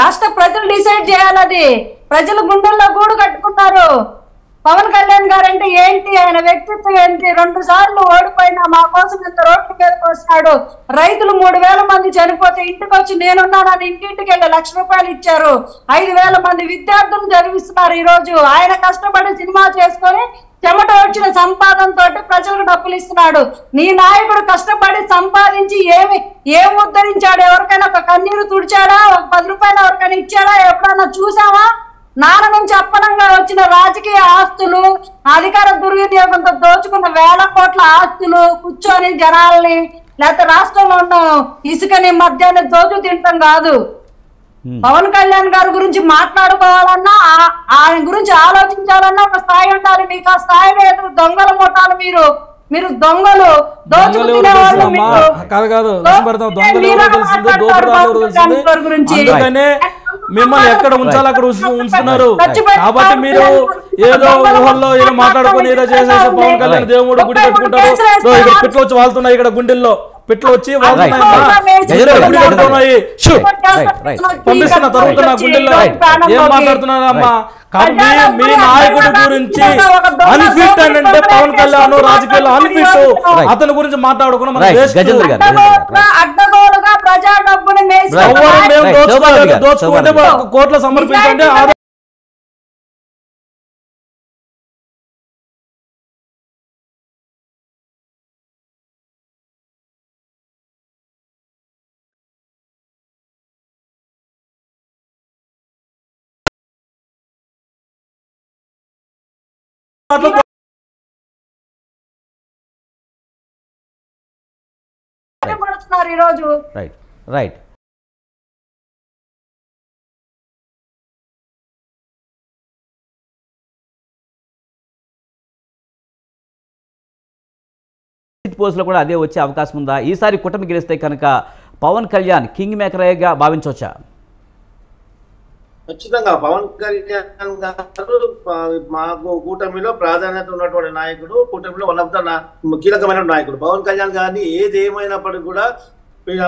రాష్ట్ర ప్రజలు డిసైడ్ చేయాలది. ప్రజలు గుండెల్లో గూడు కట్టుకున్నారు. పవన్ కళ్యాణ్ గారు అంటే ఏంటి, ఆయన వ్యక్తిత్వం ఏంటి? 2 సార్లు ఓడిపోయినా మా కోసం ఇంత రోడ్డు మీదకి వస్తున్నాడు. రైతులు 3,000 మంది చనిపోతే ఇంటికి వచ్చి నేనున్నానని ఇంటింటికి వెళ్ళి 1 లక్ష రూపాయలు ఇచ్చారు. 5,000 మంది విద్యార్థులు చదివిస్తున్నారు. ఈ రోజు ఆయన కష్టపడి సినిమా చేసుకొని చెమట వచ్చిన సంపాదన తోటి ప్రజలకు డబ్బులు ఇస్తున్నాడు. నీ నాయకుడు కష్టపడి సంపాదించి ఏం ఉద్ధరించాడు? ఎవరికైనా ఒక కన్నీరు తుడిచాడా? ఒక 10 రూపాయలు ఎవరికైనా ఇచ్చాడా? ఎప్పుడన్నా చూసావా? నాన్న నుంచి అప్పనంగా వచ్చిన రాజకీయ ఆస్తులు, అధికార దుర్వినియోగంతో దోచుకున్న వేల కోట్ల ఆస్తులు కూర్చొని జనాల్ని లేకపోతే రాష్ట్రంలో ఉన్న ఇసుకని మద్యాన్ని దోచు తింటాం కాదు. పవన్ కళ్యాణ్ గారి గురించి మాట్లాడుకోవాలన్నా, ఆయన గురించి ఆలోచించాలన్నా ఒక స్థాయి ఉండాలి. మీకు ఆ స్థాయి లేదు. దొంగల ముఠాలు మీరు దొంగలు, దోచుకునే వాళ్ళు. అందుకనే మిమ్మల్ని ఎక్కడ ఉంచాలో అక్కడ ఉంచుతున్నారు. కాబట్టి మీరు ఏదో ఊహల్లో ఏదో మాట్లాడుకుని ఏదో చేసేసి పవన్ కళ్యాణ్ దేవుడు గుడి కట్టుకుంటారు. ఇక్కడ పిట్లు వచ్చి వాళ్తున్నాయి, ఇక్కడ గుండెల్లో పిట్లు వచ్చి పంపిస్తున్నా తరుగుతున్నా గుండెల్లో. ఏం మాట్లాడుతున్నారు అమ్మా? మీ నాయకుడి గురించి అన్ఫిట్ అంటే పవన్ కళ్యాణ్ రాజకీయాల్లో అన్ఫిట్, అతని గురించి మాట్లాడుకున్నాం. దోచుకుంటే కోర్టులో సమర్పించండి. ఈరోజు రైట్ పోస్టులో కూడా అదే వచ్చే అవకాశం ఉందా? ఈసారి కూటమి గెలిస్తే కనుక పవన్ కళ్యాణ్ కింగ్ మేకర్గా భావించవచ్చా? ఖచ్చితంగా పవన్ కళ్యాణ్ గారు మాకు కూటమిలో ప్రాధాన్యత ఉన్నటువంటి నాయకుడు, కూటమిలో వన్ ఆఫ్ ద కీలకమైన నాయకుడు. పవన్ కళ్యాణ్ గారిని ఏది ఏమైనప్పటికీ కూడా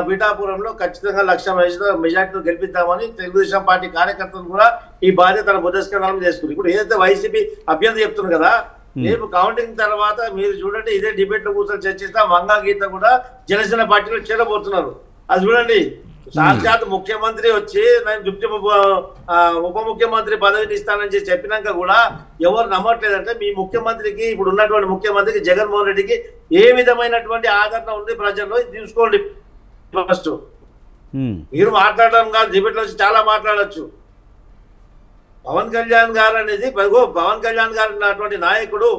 పిఠాపురంలో ఖచ్చితంగా 1,00,000 మెజార్టీతో గెలిపిద్దామని తెలుగుదేశం పార్టీ కార్యకర్తలు కూడా ఈ బాధ్యత బుధస్కరణం చేసుకున్నారు. ఇప్పుడు ఏదైతే వైసీపీ అభ్యర్థి చెప్తున్నారు కదా, రేపు కౌంటింగ్ తర్వాత మీరు చూడండి, ఇదే డిబేట్ లో కూర్చొని చర్చిస్తా వంగా గీత కూడా జనసేన పార్టీలో చేరబోతున్నారు. అది చూడండి, సాక్షాత్ ముఖ్యమంత్రి వచ్చి నేను ఉప ముఖ్యమంత్రి పదవిని ఇస్తానని చెప్పినాక కూడా ఎవరు నమ్మట్లేదంటే మీ ముఖ్యమంత్రికి, ఇప్పుడు ఉన్నటువంటి ముఖ్యమంత్రికి జగన్మోహన్ రెడ్డికి ఏ విధమైనటువంటి ఆదరణ ఉంది ప్రజల్లో చూసుకోండి. ఫస్ట్ మీరు మాట్లాడడం కాదు, డిబేట్ లో చాలా మాట్లాడచ్చు. పవన్ కళ్యాణ్ గారు అనేది పవన్ కళ్యాణ్ గారు ఉన్నటువంటి నాయకుడు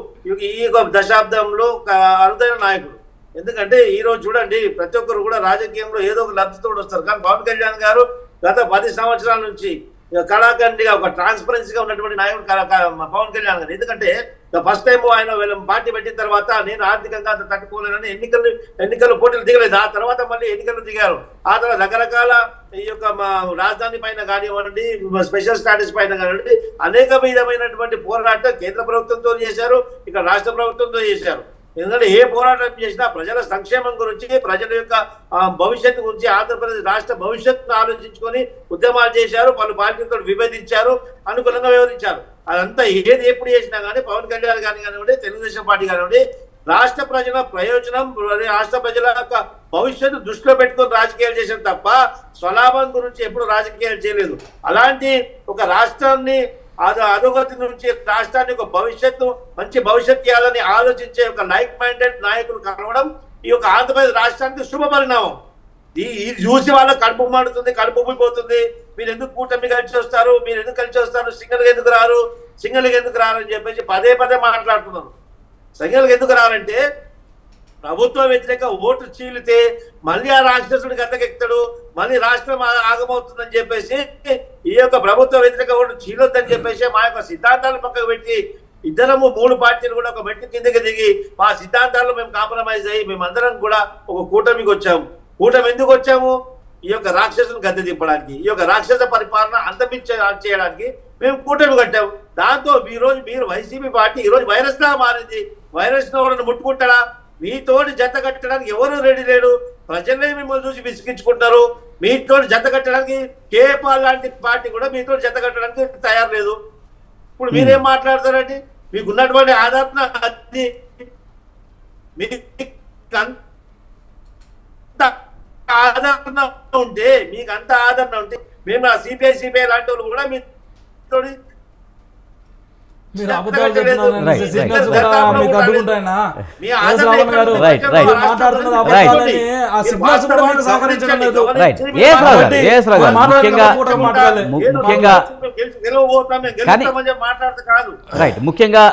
ఈ దశాబ్దంలో అరుదైన నాయకుడు. ఎందుకంటే ఈ రోజు చూడండి, ప్రతి ఒక్కరు కూడా రాజకీయంలో ఏదో ఒక లబ్ధితో వస్తారు. కానీ పవన్ కళ్యాణ్ గారు గత 10 సంవత్సరాల నుంచి కళాఖండిగా ఒక ట్రాన్స్పరెన్సీగా ఉన్నటువంటి నాయకుడు పవన్ కళ్యాణ్ గారు. ఎందుకంటే ఫస్ట్ టైం ఆయన పార్టీ పెట్టిన తర్వాత నేను ఆర్థికంగా అంత తట్టుకోలేనని ఎన్నికలు పోటీలు దిగలేదు. ఆ తర్వాత మళ్ళీ ఎన్నికలు దిగారు. ఆ తర్వాత రకరకాల ఈ యొక్క రాజధాని పైన కానివ్వండి, స్పెషల్ స్టాటస్ పైన కానివ్వండి, అనేక విధమైనటువంటి పోరాటం కేంద్ర ప్రభుత్వంతో చేశారు, ఇక్కడ రాష్ట్ర ప్రభుత్వంతో చేశారు. ఎందుకంటే ఏ పోరాటం చేసినా ప్రజల సంక్షేమం గురించి, ప్రజల యొక్క భవిష్యత్తు గురించి, ఆంధ్రప్రదేశ్ రాష్ట్ర భవిష్యత్తును ఆలోచించుకొని ఉద్యమాలు చేశారు. పలు పార్టీలతో విభేదించారు, అనుకూలంగా వ్యవహరించారు. అదంతా ఏది ఎప్పుడు చేసినా కానీ పవన్ కళ్యాణ్ గారిని కానివ్వండి, తెలుగుదేశం పార్టీ కానివ్వండి, రాష్ట్ర ప్రజల ప్రయోజనం, రాష్ట్ర ప్రజల యొక్క భవిష్యత్తు దృష్టిలో పెట్టుకొని రాజకీయాలు చేశారు తప్ప స్వలాభం గురించి ఎప్పుడు రాజకీయాలు చేయలేదు. అలాంటి ఒక రాష్ట్రాన్ని అధోగతి నుంచి రాష్ట్రాన్ని ఒక మంచి భవిష్యత్తు ఇవ్వాలని ఆలోచించే ఒక లైక్ మైండెడ్ నాయకులు కలవడం ఈ యొక్క ఆంధ్రప్రదేశ్ రాష్ట్రానికి శుభ పరిణామం. ఇది చూసి వాళ్ళకి కడుపు మాడుతుంది, కడుపు ఉబ్బిపోతుంది. మీరు ఎందుకు కూటమి కలిసి వస్తారు, మీరు ఎందుకు కలిసి వస్తారు, సింగల్గా ఎందుకు రారు అని చెప్పేసి పదే మాట్లాడుతున్నారు. సింగల్గా ఎందుకు రారంటే ప్రభుత్వ వ్యతిరేక ఓటు చీలితే మళ్ళీ ఆ రాక్షసుడు గద్దెకెక్తాడు, మళ్ళీ రాష్ట్రం ఆగమవుతుందని చెప్పేసి ఈ యొక్క ప్రభుత్వ వ్యతిరేక ఓటు చీలొద్దని చెప్పేసి మా యొక్క సిద్ధాంతాలు పక్కకు పెట్టి ఇద్దరము 3 పార్టీలు కూడా ఒక మెట్టు కిందకి దిగి మా సిద్ధాంతాల్లో మేము కాంప్రమైజ్ అయ్యి మేమందరం కూడా ఒక కూటమికి వచ్చాము. కూటమి ఎందుకు వచ్చాము? ఈ యొక్క రాక్షసుని గద్దె దింపడానికి, ఈ యొక్క రాక్షస పరిపాలన చేయడానికి మేము కూటమి కట్టాము. దాంతో మీరు వైసీపీ పార్టీ ఈరోజు వైరస్ లా మారింది. వైరస్ ను ముట్టుకుంటాడా? మీతోటి జత కట్టడానికి ఎవరు రెడీ లేడు. ప్రజలే మిమ్మల్ని చూసి విసిగించుకుంటారు. మీతో జత కట్టడానికి కేపాల్ లాంటి పార్టీ కూడా మీతో జత కట్టడానికి తయారు లేదు. ఇప్పుడు మీరేం మాట్లాడతారండి? మీకు ఉన్నటువంటి ఆదరణ అది ఆదరణ ఉంటే, మీకు అంత ఆదరణ ఉంటే మేము సిపిఐ లాంటి వాళ్ళు కూడా మీతో మీరు అబద్ధాలు చెప్తున్నారని Right, సిగ్నల్స్ right, కూడా మీకు అడ్డుకుంటాయనా? ఎస్ రావణ్ గారు Right, right. మీరు మాట్లాడుతున్నది అబద్ధాలని ఆ సిగ్నల్స్ కూడా మీకు సహకరించడం లేదు. రైట్ ఏఎస్ రావు గారు ఏఎస్ రావు గారు ముఖ్యంగా రైట్ ముఖ్యంగా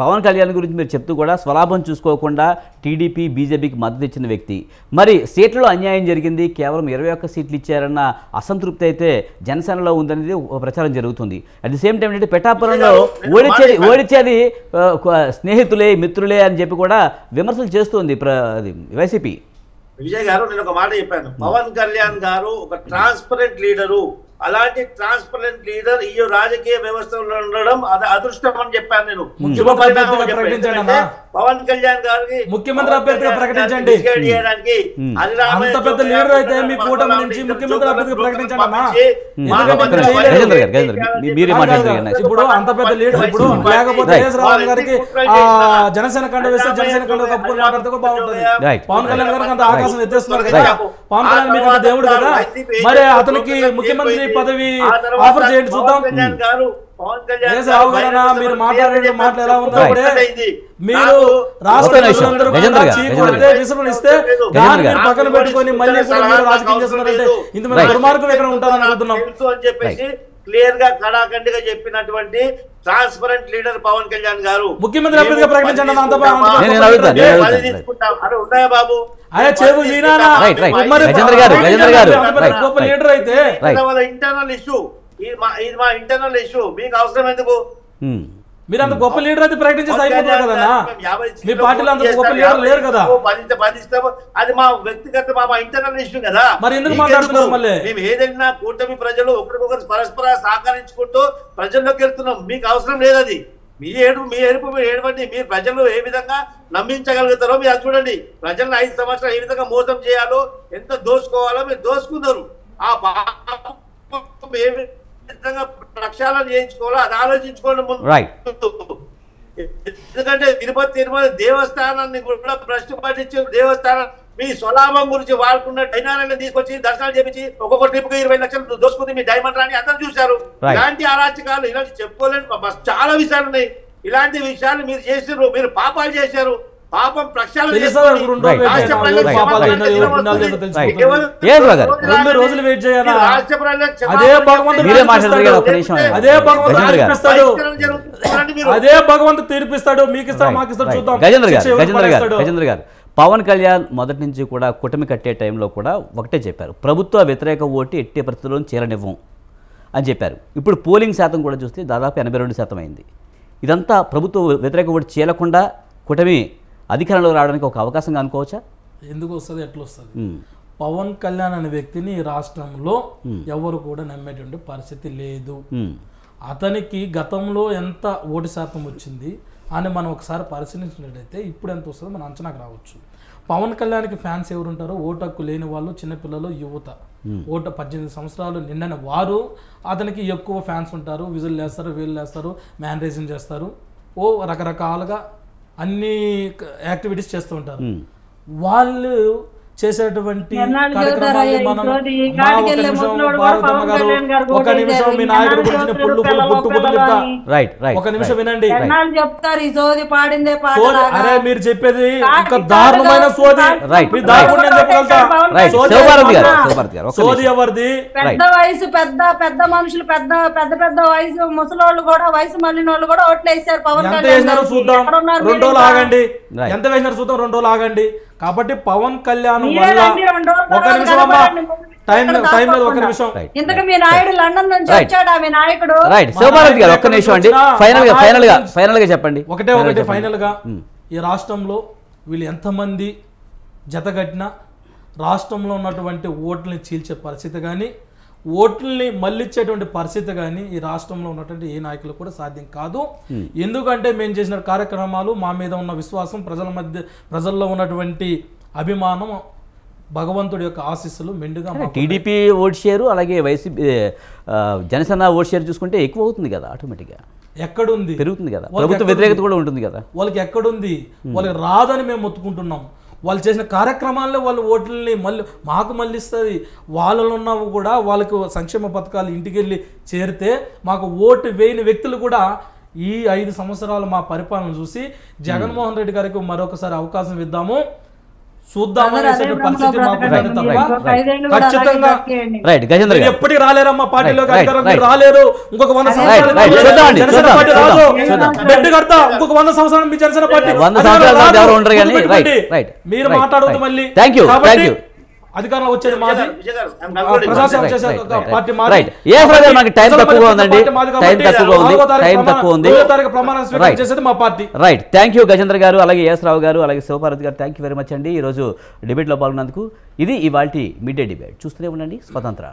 పవన్ కళ్యాణ్ గురించి మీరు చెప్తూ కూడా స్వలాభం చూసుకోకుండా టీడీపీ బీజేపీకి మద్దతు ఇచ్చిన వ్యక్తి, మరి సీట్లలో అన్యాయం జరిగింది, కేవలం 21 సీట్లు ఇచ్చారన్న అసంతృప్తి అయితే జనసేనలో ఉందనేది ఒక ప్రచారం జరుగుతుంది. అట్ ది సేమ్ టైం ఏంటంటే పిఠాపురంలో ఓడిచేది స్నేహితులే మిత్రులే అని చెప్పి కూడా విమర్శలు చేస్తుంది వైసీపీ. విజయ్ గారు, నేను ఒక మాట చెప్పాను, పవన్ కళ్యాణ్ గారు ఒక ట్రాన్స్పరెంట్ లీడరు. అలాంటి ట్రాన్స్పరెంట్ లీడర్ ఈ రాజకీయ వ్యవస్థలో ఉండడం అది అదృష్టం అని చెప్పాను నేను. పవన్ కళ్యాణ్ గారికి ముఖ్యమంత్రి అభ్యర్థిగా ప్రకటించండి. అంత పెద్ద లీడర్ అయితే మీ కూటమి నుంచి ముఖ్యమంత్రి అభ్యర్థిగా ప్రకటించండి అమ్మా. ఇప్పుడు అంత పెద్ద లీడర్ ఇప్పుడు లేకపోతే రావణ్ గారికి జనసేన కండ వేస్తే జనసేన కండ కప్పుకొని మాట్లాడితే బాగుంటుంది. పవన్ కళ్యాణ్ గారికి అంత ఆకాశం ఎత్తేస్తున్నారు కదా, పవన్ కళ్యాణ్ మీకు అంత దేవుడు కదా, మరి అతనికి ముఖ్యమంత్రి పదవి ఆఫర్ చేయండి చూద్దాం. మీరు మాట్లాడే మాటలు ఎలా ఉన్నాయంటే మీరు రాష్ట్ర ప్రజలందరూ విసురులు ఇస్తే దాన్ని మీరు పక్కన పెట్టుకొని మళ్ళీ కూడా మీరు రాజకీయం చేస్తున్నారంటే ఇంతమంది దుర్మార్గులు ఎక్కడ ఉంటారని అడుగుతున్నాం. క్లియర్ గా కడాఖండిగా చెప్పినటువంటి ట్రాన్స్పరెంట్ లీడర్ పవన్ కళ్యాణ్ గారు ముఖ్యమంత్రి అభ్యర్థిగా ప్రకటించండి. ఉన్నాయా బాబు? గొప్ప లీడర్ అయితే ఇంటర్నల్ ఇష్యూ, ఇది మా ఇంటర్నల్ ఇష్యూ, మీకు అవసరం ఎందుకు? మీరు అంత గొప్ప లీడర్ అయితే ప్రకటించేసి అయిపోతుంది కదా, మీ పార్టీలో అంత గొప్ప లీడర్ లేరు కదా, అది మా వ్యక్తిగత మా ఇంటర్నల్ ఇష్యూ కదా. మరి ఎందుకు మాట్లాడుతున్నారు? మళ్ళీ మేము ఏదైనా కూటమి ప్రజలు ఒకరికొకరు పరస్పర సహకరించుకుంటూ ప్రజల్లోకి వెళ్తున్నాం, మీకు అవసరం లేదు అది. మీ ఏడుపు మీరు ఏడవండి, మీరు ప్రజలు ఏ విధంగా నమ్మించగలుగుతారో మీరు అది చూడండి. ప్రజలను 5 సంవత్సరాలు ఏ విధంగా మోసం చేయాలో, ఎంత దోచుకోవాలో మీరు దోచుకున్నారు. ఆ ఏ విధంగా ప్రక్షాళన చేయించుకోవాలో అది ఆలోచించుకోండి ముందు. ఎందుకంటే తిరుపతి దేవస్థానాన్ని కూడా భ్రష్టు పట్టించి దేవస్థానం మీ స్వలాభం గురించి వాడుకున్న డైనాలను తీసుకొచ్చి దర్శనాలు చేపించి ఒక్కొక్క ట్రిప్ 20 లక్షలు దోసుకుంది మీ డైమండ్ రాని అందరూ చూశారు. ఇలాంటి అరాచకాలు ఇలాంటి చెప్పుకోలేని చాలా విషయాలు ఉన్నాయి. ఇలాంటి విషయాలు మీరు చేసారు, మీరు పాపాలు చేశారు. పాపం ప్రక్షాళన రోజులు వెయిట్ చేయాలి. అదే భగవంతుడు తీర్పిస్తాడు, మీకు ఇస్తాడు మాకు ఇస్తాడు చూద్దాం. గజేంద్ర గారు, పవన్ కళ్యాణ్ మొదటి నుంచి కూడా కూటమి కట్టే టైంలో కూడా ఒకటే చెప్పారు, ప్రభుత్వ వ్యతిరేక ఓటు ఎట్టి పరిస్థితుల్లో చేరనివ్వం అని చెప్పారు. ఇప్పుడు పోలింగ్ శాతం కూడా చూస్తే దాదాపు 82% అయింది. ఇదంతా ప్రభుత్వ వ్యతిరేక ఓటు చేయకుండా కూటమి అధికారంలో రావడానికి ఒక అవకాశంగా అనుకోవచ్చా? ఎందుకు వస్తుంది, ఎట్లా వస్తుంది? పవన్ కళ్యాణ్ అనే వ్యక్తిని ఈ రాష్ట్రంలో ఎవరు కూడా నమ్మేటువంటి పరిస్థితి లేదు. అతనికి గతంలో ఎంత ఓటు శాతం వచ్చింది అని మనం ఒకసారి పరిశీలించినట్టయితే ఇప్పుడు ఎంత వస్తుందో మనం అంచనాకు రావచ్చు. పవన్ కళ్యాణ్కి ఫ్యాన్స్ ఎవరు ఉంటారో, ఓటు హక్కు లేని వాళ్ళు, చిన్నపిల్లలు, యువత, ఓటు 18 సంవత్సరాలు నిండిన వారు అతనికి ఎక్కువ ఫ్యాన్స్ ఉంటారు. విజులు వేస్తారు, వీళ్ళు వేస్తారు, మ్యానరేజింగ్ చేస్తారు, రకరకాలుగా అన్ని యాక్టివిటీస్ చేస్తూ ఉంటారు. వాళ్ళు చేసేటువంటి కార్యక్రమాలు మనం ఒక నిమిషం మీ నాయకుడి గురించి ఒక నిమిషం వినండి. అరే మీరు చెప్పేది ఇంకా దారుణమైన సోది, సోది ఎవరిది? పెద్ద వయసు పెద్ద మనుషులు, పెద్ద వయసు ముసలోళ్ళు కూడా, వయసు మళ్ళిన వాళ్ళు కూడా ఓట్లు వేసారు పవన్ కళ్యాణ్. ఎంత వేసినారు చూద్దాం, 2 రోజులు ఆగండి. ఎంత వేసినారు చూద్దాం, 2 రోజులు ఆగండి. కాబట్టి పవన్ కళ్యాణ్ వల్ల ఒక నిమిషం అమ్మా, టైం లేదు, ఒక నిమిషం. ఇంతకు మీ నాయుడు లండన్ నుంచి వచ్చాడా? మీ నాయకుడు ఒక్క నిమిషం అండి, ఫైనల్ గా చెప్పండి. ఒకటి ఫైనల్ గా, ఈ రాష్ట్రంలో వీళ్ళు ఎంతమంది జతగట్టినా రాష్ట్రంలో ఉన్నటువంటి ఓట్లని చీల్చే పరిస్థితి కానీ, ఓట్లని మళ్ళిచ్చేటువంటి పరిస్థితి కానీ ఈ రాష్ట్రంలో ఉన్నటువంటి ఏ నాయకులు కూడా సాధ్యం కాదు. ఎందుకంటే మేము చేసిన కార్యక్రమాలు, మా మీద ఉన్న విశ్వాసం, ప్రజల్లో ఉన్నటువంటి అభిమానం, భగవంతుడి యొక్క ఆశీస్సులు మెండుగా. టీడీపీ ఓట్ షేరు అలాగే వైసీపీ జనసేన ఓట్ షేర్ చూసుకుంటే ఎక్కువ అవుతుంది కదా, ఆటోమేటిక్గా ఎక్కడుంది, పెరుగుతుంది కదా, ప్రభుత్వ వ్యతిరేకత కూడా ఉంటుంది కదా. వాళ్ళకి ఎక్కడుంది, వాళ్ళకి రాదని మేము మొత్తుకుంటున్నాం. వాళ్ళు చేసిన కార్యక్రమాల్లో వాళ్ళు ఓట్లని మాకు మళ్ళిస్తుంది. వాళ్ళలో ఉన్నవి కూడా వాళ్ళకు సంక్షేమ పథకాలు ఇంటికి వెళ్ళి చేరితే మాకు ఓటు వేయని వ్యక్తులు కూడా ఈ 5 సంవత్సరాలు మా పరిపాలన చూసి జగన్మోహన్ రెడ్డి గారికి మరొకసారి అవకాశం ఇద్దాము, చూద్దామనేసే పరిస్థితి మాకు ఉన్నది తప్ప ఖచ్చితంగా రైట్ గజేంద్ర గారు ఎప్పటికి రాలేరమ్మా పార్టీలోకి అధికారంలోకి రాలేరు. ఇంకొక 100 చూద్దామండి, జనసేన పార్టీ చూద్దాం, రాదు. చూద్దాం. బెడ్ కడతా ఇంకొక 100 సంవత్సరాలు మీ జనసేన పార్టీ 100 సంవత్సరాల ఎవరు ఉండరు కానీ రైట్ రైట్ మీరు మాట్లాడవద్దు మళ్ళీ. థ్యాంక్ యూ అధికారంలో వచ్చేది మాది, విజయ్ గారు, I'm concluding. ప్రజాసేవ చేసే పార్టీ మాది. రైట్ ఏ ఫ్రైడే మనకి టైం తక్కువగా ఉందండి, టైం తక్కువ ఉంది. ప్రమాణం స్వీకారం చేసేది మా party. Right thank you Gajendra గారు, అలాగే ఎస్ రావు గారు, అలాగే శివపార్వతి గారు, థ్యాంక్ యూ వెరీ మచ్ అండి ఈరోజు డిబేట్లో పాల్గొన్నందుకు. ఇది ఇవాల్టి మిడ్ డే డిబేట్. చూస్తూనే ఉండండి స్వతంత్ర.